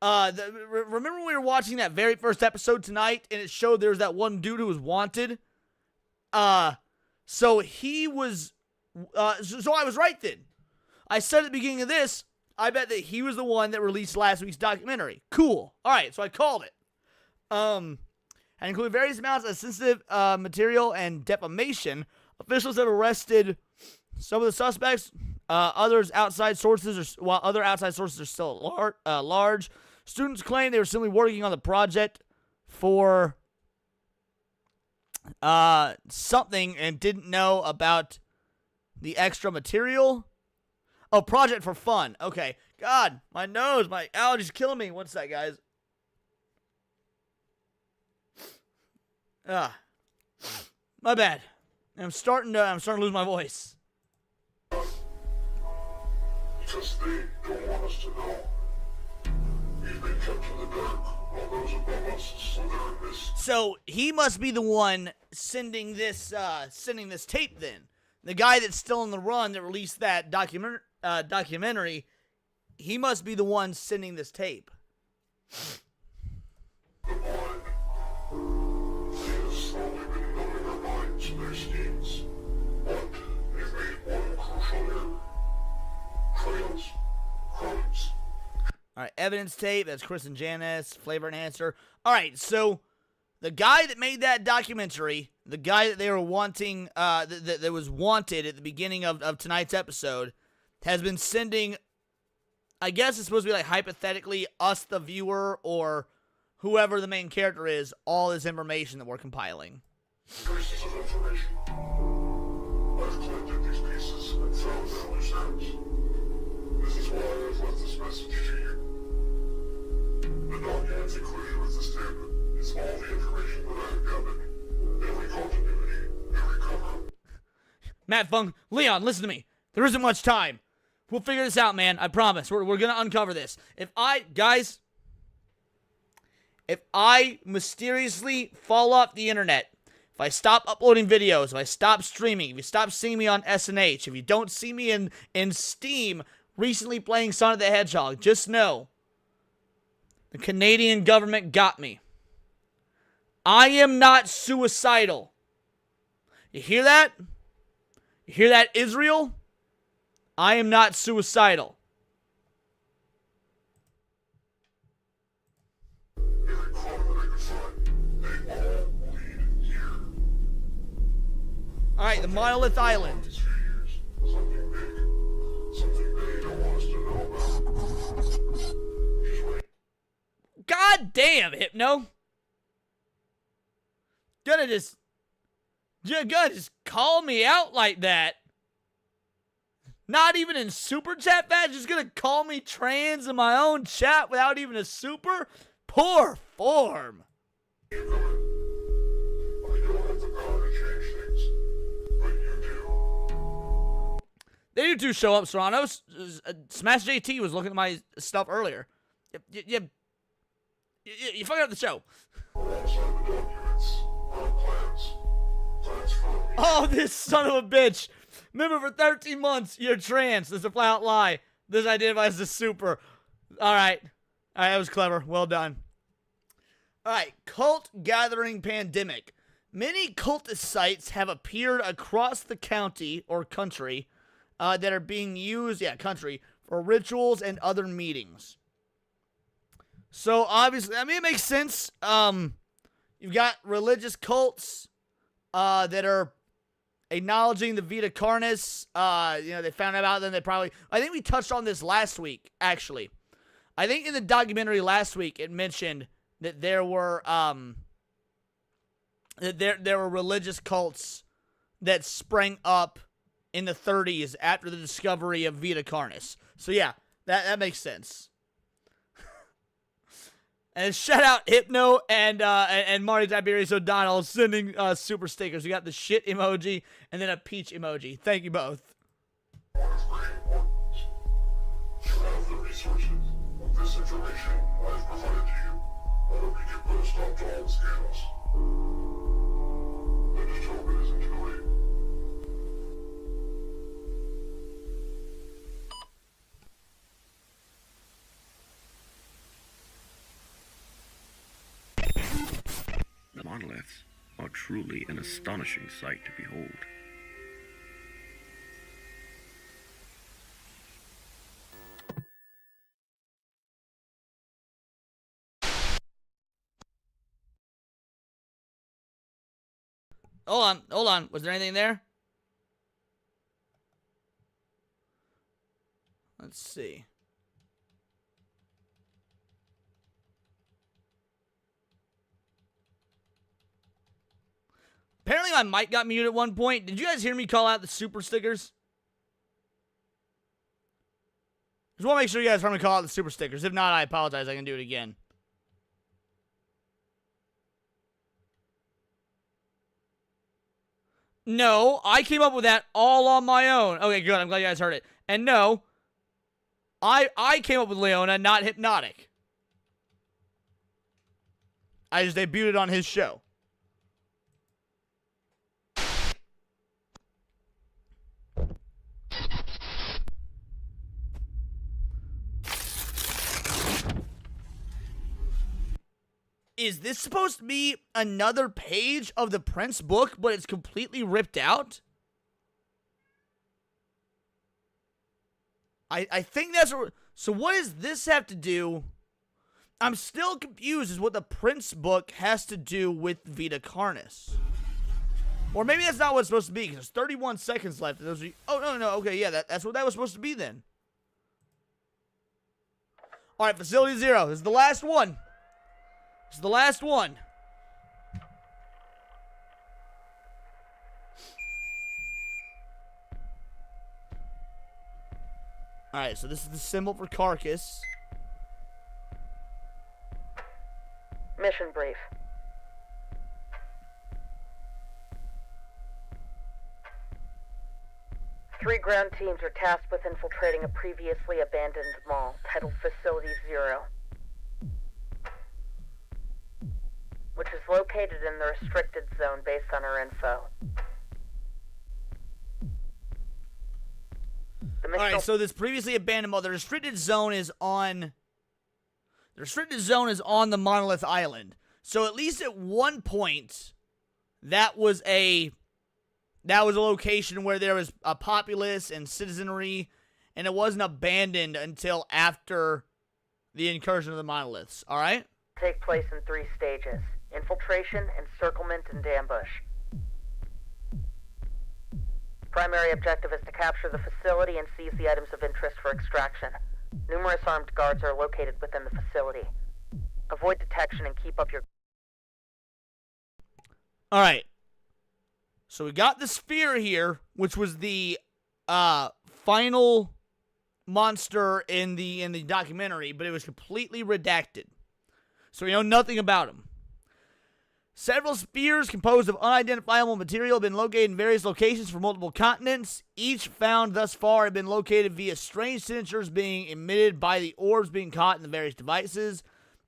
remember when we were watching that very first episode tonight, and it showed there was that one dude who was wanted? So he was, so I was right then. I said at the beginning of this, I bet that he was the one that released last week's documentary. Cool. All right, so I called it. And included various amounts of sensitive material and defamation. Officials have arrested some of the suspects. While other outside sources are still large. Students claim they were simply working on the project for something and didn't know about the extra material. Oh, project for fun. Okay. God, my nose, my allergies killing me. One sec, guys. My bad. I'm starting to lose my voice. Because they don't want us to know. We've been kept in the dark while those above us slither and miss. So he must be the one sending this tape then. The guy that's still on the run that released that documentary, he must be the one sending this tape. The blind. They have slowly been numbing our minds to their schemes. But they've made one crucial error. Trails. Crimes. Alright, evidence tape. That's Chris and Janice. Flavor enhancer. Alright, so the guy that made that documentary, the guy that they were wanting, that was wanted at the beginning of tonight's episode, has been sending, I guess it's supposed to be like hypothetically us, the viewer, or whoever the main character is, all this information that we're compiling. Pieces of information. I've collected these pieces and found their loose ends. This is why I've left this message to you. The documents included with this tape is all the information that I have gathered. Every continuity, every cover. Matt Fung, Leon, listen to me. There isn't much time. We'll figure this out, man. I promise. We're going to uncover this. If I mysteriously fall off the internet, if I stop uploading videos, if I stop streaming, if you stop seeing me on SNH, if you don't see me in Steam recently playing Sonic the Hedgehog, just know the Canadian government got me. I am not suicidal. You hear that? You hear that, Israel? I am not suicidal. Every clue that I can find, they all lead here. Alright, the Monolith Island. These few years, something big. Something they don't want us to know about. Just wait. God damn, Hypno. You're gonna just call me out like that. Not even in super chat badge, just gonna call me trans in my own chat without even a super? Poor form. You coming? I don't have the power to change things, but you do. They do too show up, Serrano. Smash JT was looking at my stuff earlier. You fucking up the show. Alongside the documents, our plans. Plans for me. Oh, this son of a bitch. Remember, for 13 months, you're trans. That's a flat out lie. This identifies as super. Alright. Alright, that was clever. Well done. Alright, cult gathering pandemic. Many cultist sites have appeared across the county or country that are being used, for rituals and other meetings. So, obviously, I mean, it makes sense. You've got religious cults that are acknowledging the Vita Carnis. They found out about them. I think we touched on this last week, actually. I think in the documentary last week, it mentioned that there were, there were religious cults that sprang up in the 30s after the discovery of Vita Carnis. So, yeah, that makes sense. And shout out Hypno and Marty Tiberius O'Donnell sending super stickers. We got the shit emoji and then a peach emoji. Thank you both. What is great importance? You have the resources of this monoliths are truly an astonishing sight to behold. Hold on. Was there anything there? Let's see. Apparently my mic got muted at one point. Did you guys hear me call out the super stickers? Just want to make sure you guys heard me call out the super stickers. If not, I apologize. I can do it again. No, I came up with that all on my own. Okay, good. I'm glad you guys heard it. And no, I came up with Leona, not Hypnotic. I just debuted it on his show. Is this supposed to be another page of the Prince book, but it's completely ripped out? I think that's what... So what does this have to do? I'm still confused as what the Prince book has to do with Vita Carnis. Or maybe that's not what it's supposed to be, because there's 31 seconds left. Oh, no, okay, yeah, that's what that was supposed to be then. Alright, Facility Zero. This is the last one. This is the last one. Alright, so this is the symbol for Carcass. Mission brief. Three ground teams are tasked with infiltrating a previously abandoned mall titled Facility Zero, which is located in the restricted zone based on our info. Alright, so this previously abandoned mall, the restricted zone is on the Monolith Island. So at least at one point, that was a location where there was a populace and citizenry, and it wasn't abandoned until after the incursion of the monoliths. Alright? Take place in 3 stages: infiltration, encirclement, and ambush. Primary objective is to capture the facility and seize the items of interest for extraction. Numerous armed guards are located within the facility. Avoid detection and keep up your... Alright. So we got the sphere here, which was the final monster in the documentary, but it was completely redacted. So we know nothing about him. Several spheres composed of unidentifiable material have been located in various locations for multiple continents. Each found thus far have been located via strange signatures being emitted by the orbs being caught in the various devices.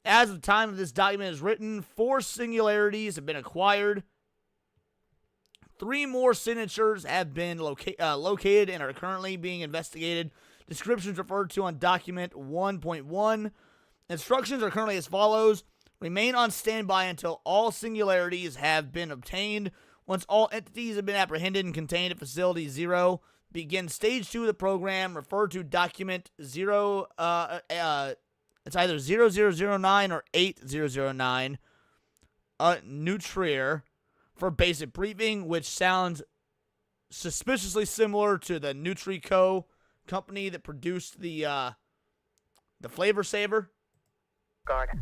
As of the time of this document is written, 4 singularities have been acquired. 3 more signatures have been located and are currently being investigated. Descriptions referred to on document 1.1. Instructions are currently as follows. Remain on standby until all singularities have been obtained. Once all entities have been apprehended and contained at Facility 0, begin Stage 2 of the program. Refer to document 0, it's either 0009 or 8009, Nutrier, for basic briefing, which sounds suspiciously similar to the Nutrico company that produced the Flavor Saver. Guard.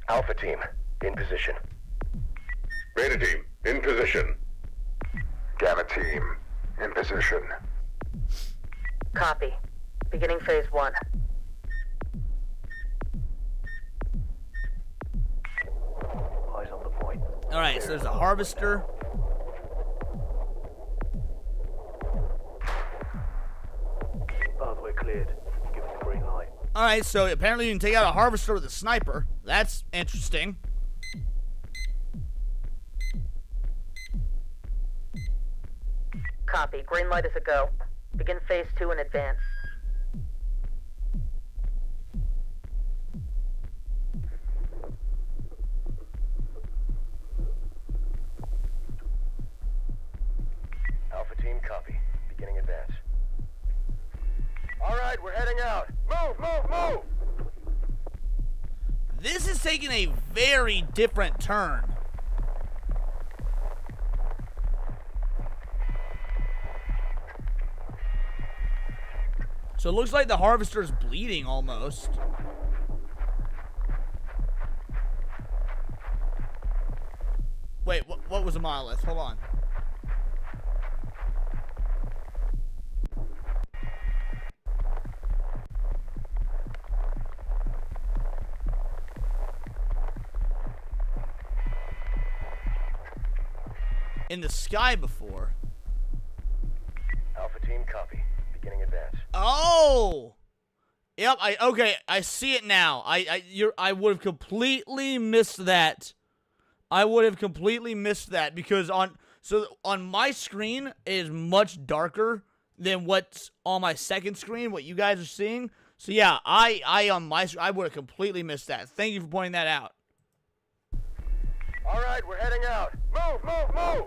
Alpha team, in position. Beta team, in position. Gamma team, in position. Copy. Beginning phase 1. Eyes on the point. Alright, so there's a harvester. Pathway cleared. Give us the green light. Alright, so apparently you can take out a harvester with a sniper. That's interesting. Copy. Green light is a go. Begin phase 2 in advance. Alpha team, copy. Beginning advance. All right, we're heading out. Move, move, move! This is taking a very different turn. So it looks like the harvester's bleeding almost. Wait, what was a monolith? Hold on. In the sky before. Alpha team, copy. Beginning advance. Oh! Yep, I see it now. I would have completely missed that. I would have completely missed that because on my screen it is much darker than what's on my second screen, what you guys are seeing. So yeah, I on my I would have completely missed that. Thank you for pointing that out. All right, we're heading out. Move, move, move!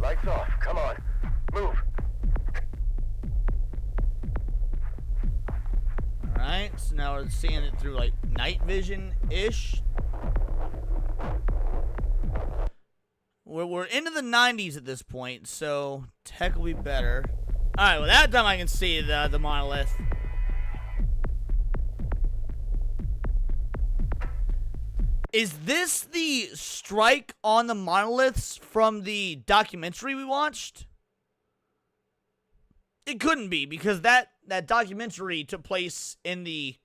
Lights off. Come on. Move. Alright, so now we're seeing it through like night vision-ish. We're into the 90s at this point, so tech will be better. Alright, well that time I can see the monolith. Is this the strike on the monoliths from the documentary we watched? It couldn't be because that documentary took place in the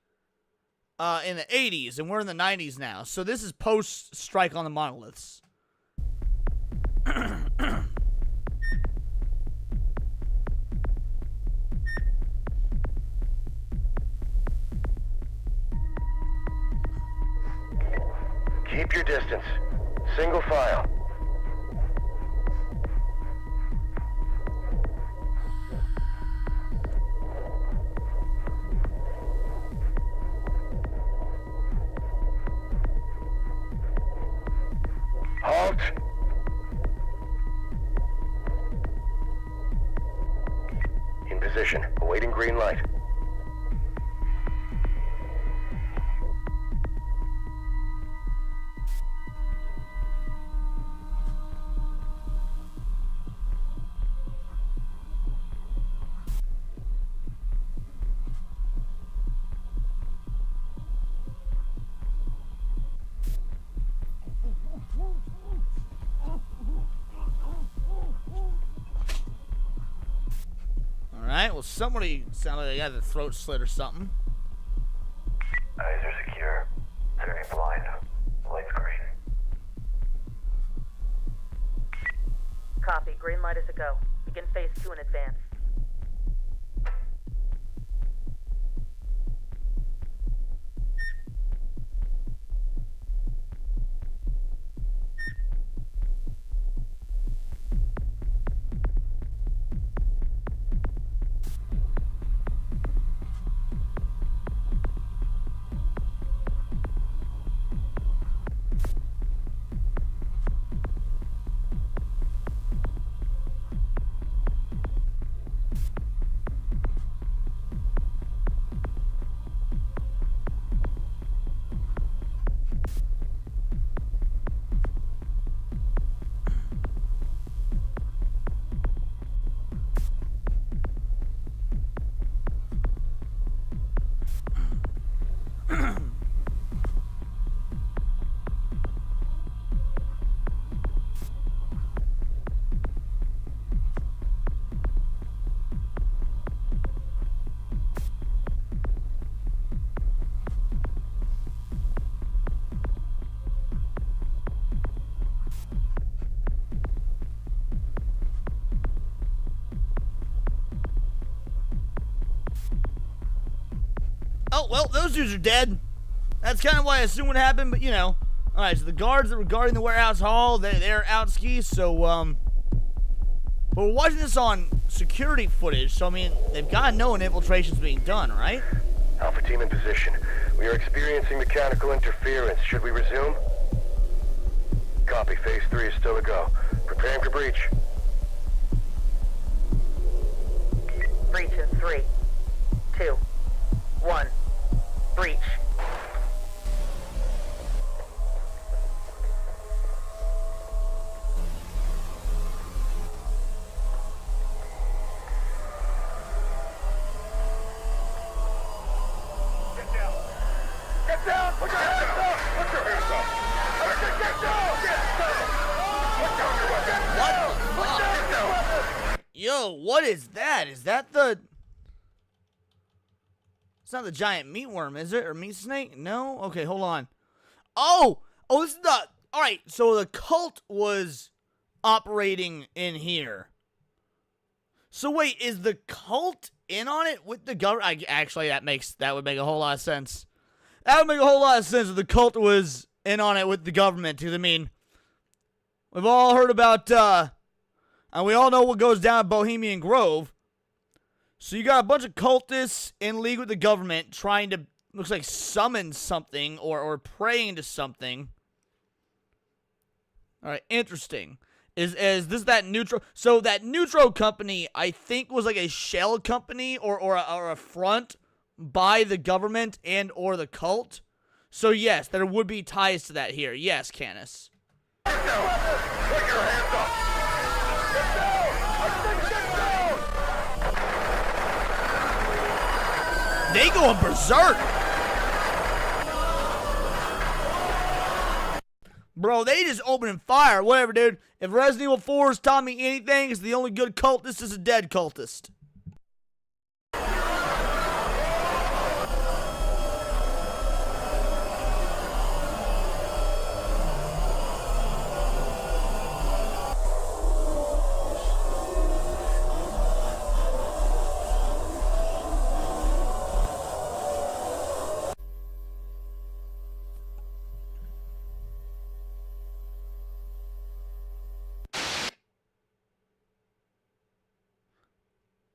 80s and we're in the 90s now. So this is post strike on the monoliths. Keep your distance. Single file. Halt! In position, awaiting green light. Alright, well somebody sounded like they got their throat slit or something. Eyes are secure. Very blind. Light's green. Copy. Green light is a go. Begin phase 2 in advance. Oh, well, those dudes are dead. That's kind of why I assume what happened, but, you know. Alright, so the guards that were guarding the warehouse hall, they're out skis, so, but we're watching this on security footage, so, I mean, they've got to know an infiltration's being done, right? Alpha team in position. We are experiencing mechanical interference. Should we resume? Copy. Phase 3 is still a go. Preparing for breach. Breach in 3, 2, 1. Breach. Get down! Put your hands up! Put your hands up! Get down! Put down your weapon! Put down your weapon! Yo, what is that? Is that the... It's not the giant meatworm, is it? Or meat snake? No? Okay, hold on. Oh! Oh, this is the... Alright, so the cult was operating in here. So wait, is the cult in on it with the government? Actually, that would make a whole lot of sense. That would make a whole lot of sense if the cult was in on it with the government. Because, I mean, we've all heard about, and we all know what goes down at Bohemian Grove. So you got a bunch of cultists in league with the government trying to, looks like, summon something or praying to something. Alright, interesting. Is this that Neutro? So that Neutro company, I think, was like a shell company or a front by the government and or the cult. So yes, there would be ties to that here. Yes, Carnis. Put your hands up! Get down! I said get down! They going berserk! Bro, they just opening fire. Whatever, dude. If Resident Evil 4 has taught me anything, it's the only good cultist is a dead cultist.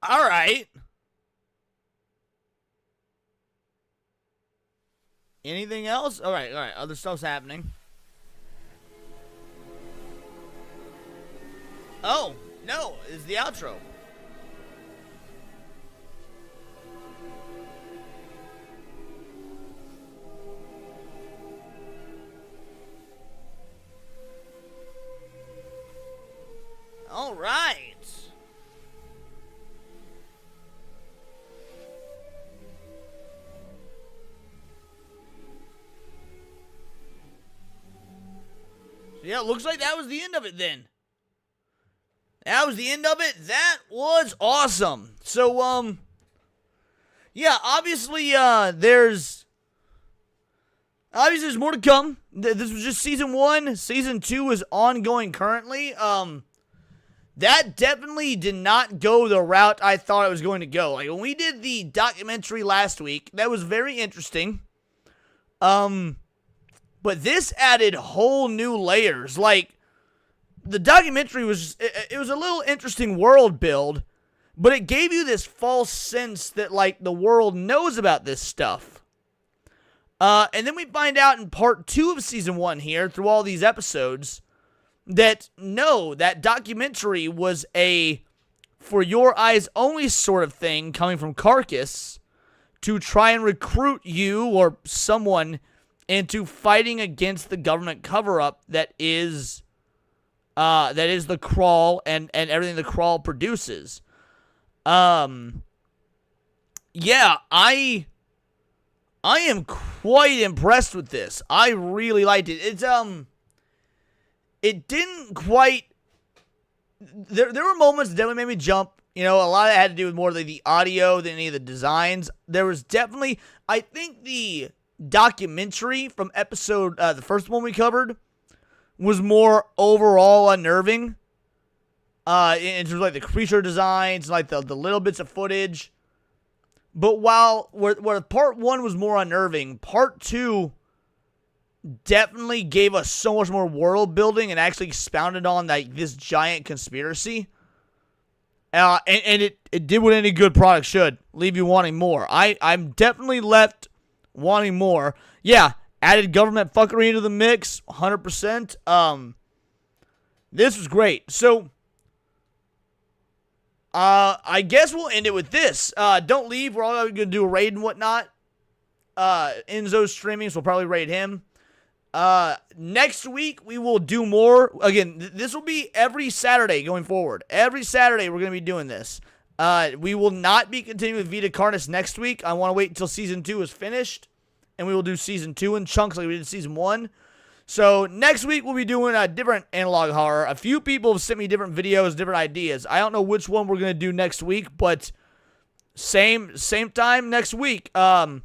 All right. Anything else? All right. Other stuff's happening. Oh, no. It's the outro. All right. Yeah, it looks like that was the end of it then. That was the end of it. That was awesome. So, yeah, obviously, there's more to come. This was just season 1. Season 2 is ongoing currently. That definitely did not go the route I thought it was going to go. Like, when we did the documentary last week, that was very interesting. But this added whole new layers. Like, the documentary was, it was a little interesting world build, but it gave you this false sense that, like, the world knows about this stuff. And then we find out in part 2 of season 1 here, through all these episodes, that no, that documentary was a for your eyes only sort of thing coming from Carcass to try and recruit you or someone into fighting against the government cover-up that is the Crawl and everything the Crawl produces. Yeah, I am quite impressed with this. I really liked it. It didn't quite... There were moments that definitely made me jump. You know, a lot of it had to do with more like the audio than any of the designs. There was definitely... I think the documentary from episode, the first one we covered, was more overall unnerving. In terms of like the creature designs, like the little bits of footage. But while where part 1 was more unnerving, part 2 definitely gave us so much more world building and actually expounded on this giant conspiracy. And it did what any good product should, leave you wanting more. I'm definitely left wanting more. Yeah, added government fuckery into the mix, 100%. This was great. So, I guess we'll end it with this. Don't leave. We're all going to do a raid and whatnot. Enzo's streaming, so we'll probably raid him. Next week, we will do more. Again, this will be every Saturday going forward. Every Saturday, we're going to be doing this. We will not be continuing with Vita Carnis next week. I want to wait until Season 2 is finished, and we will do Season 2 in chunks like we did Season 1. So, next week, we'll be doing a different analog horror. A few people have sent me different videos, different ideas. I don't know which one we're going to do next week, but same time next week. We'll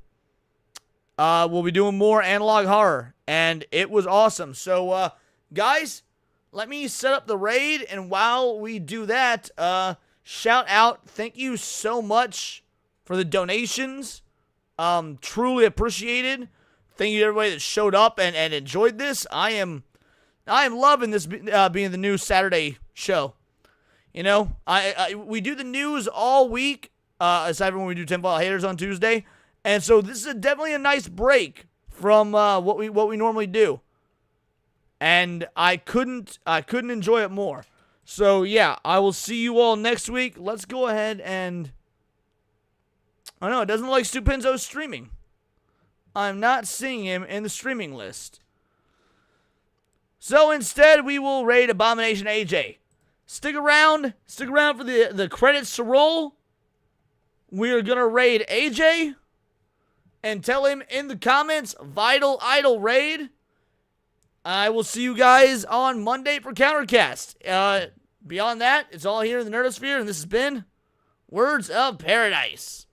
be doing more analog horror, and it was awesome. So, guys, let me set up the raid, and while we do that, shout out, thank you so much for the donations. Truly appreciated. Thank you to everybody that showed up and enjoyed this. I am loving this being the new Saturday show. You know, we do the news all week, aside from when we do Tinfoil Haters on Tuesday. And so this is definitely a nice break from what we normally do. And I couldn't enjoy it more. So yeah, I will see you all next week. Let's go ahead and I know it doesn't look like Stupenzo's streaming. I'm not seeing him in the streaming list. So instead, we will raid Abomination AJ. Stick around for the credits to roll. We are gonna raid AJ. And tell him in the comments, Vital Idol raid. I will see you guys on Monday for Countercast. Beyond that, it's all here in the Nerdosphere, and this has been Words of Paradise.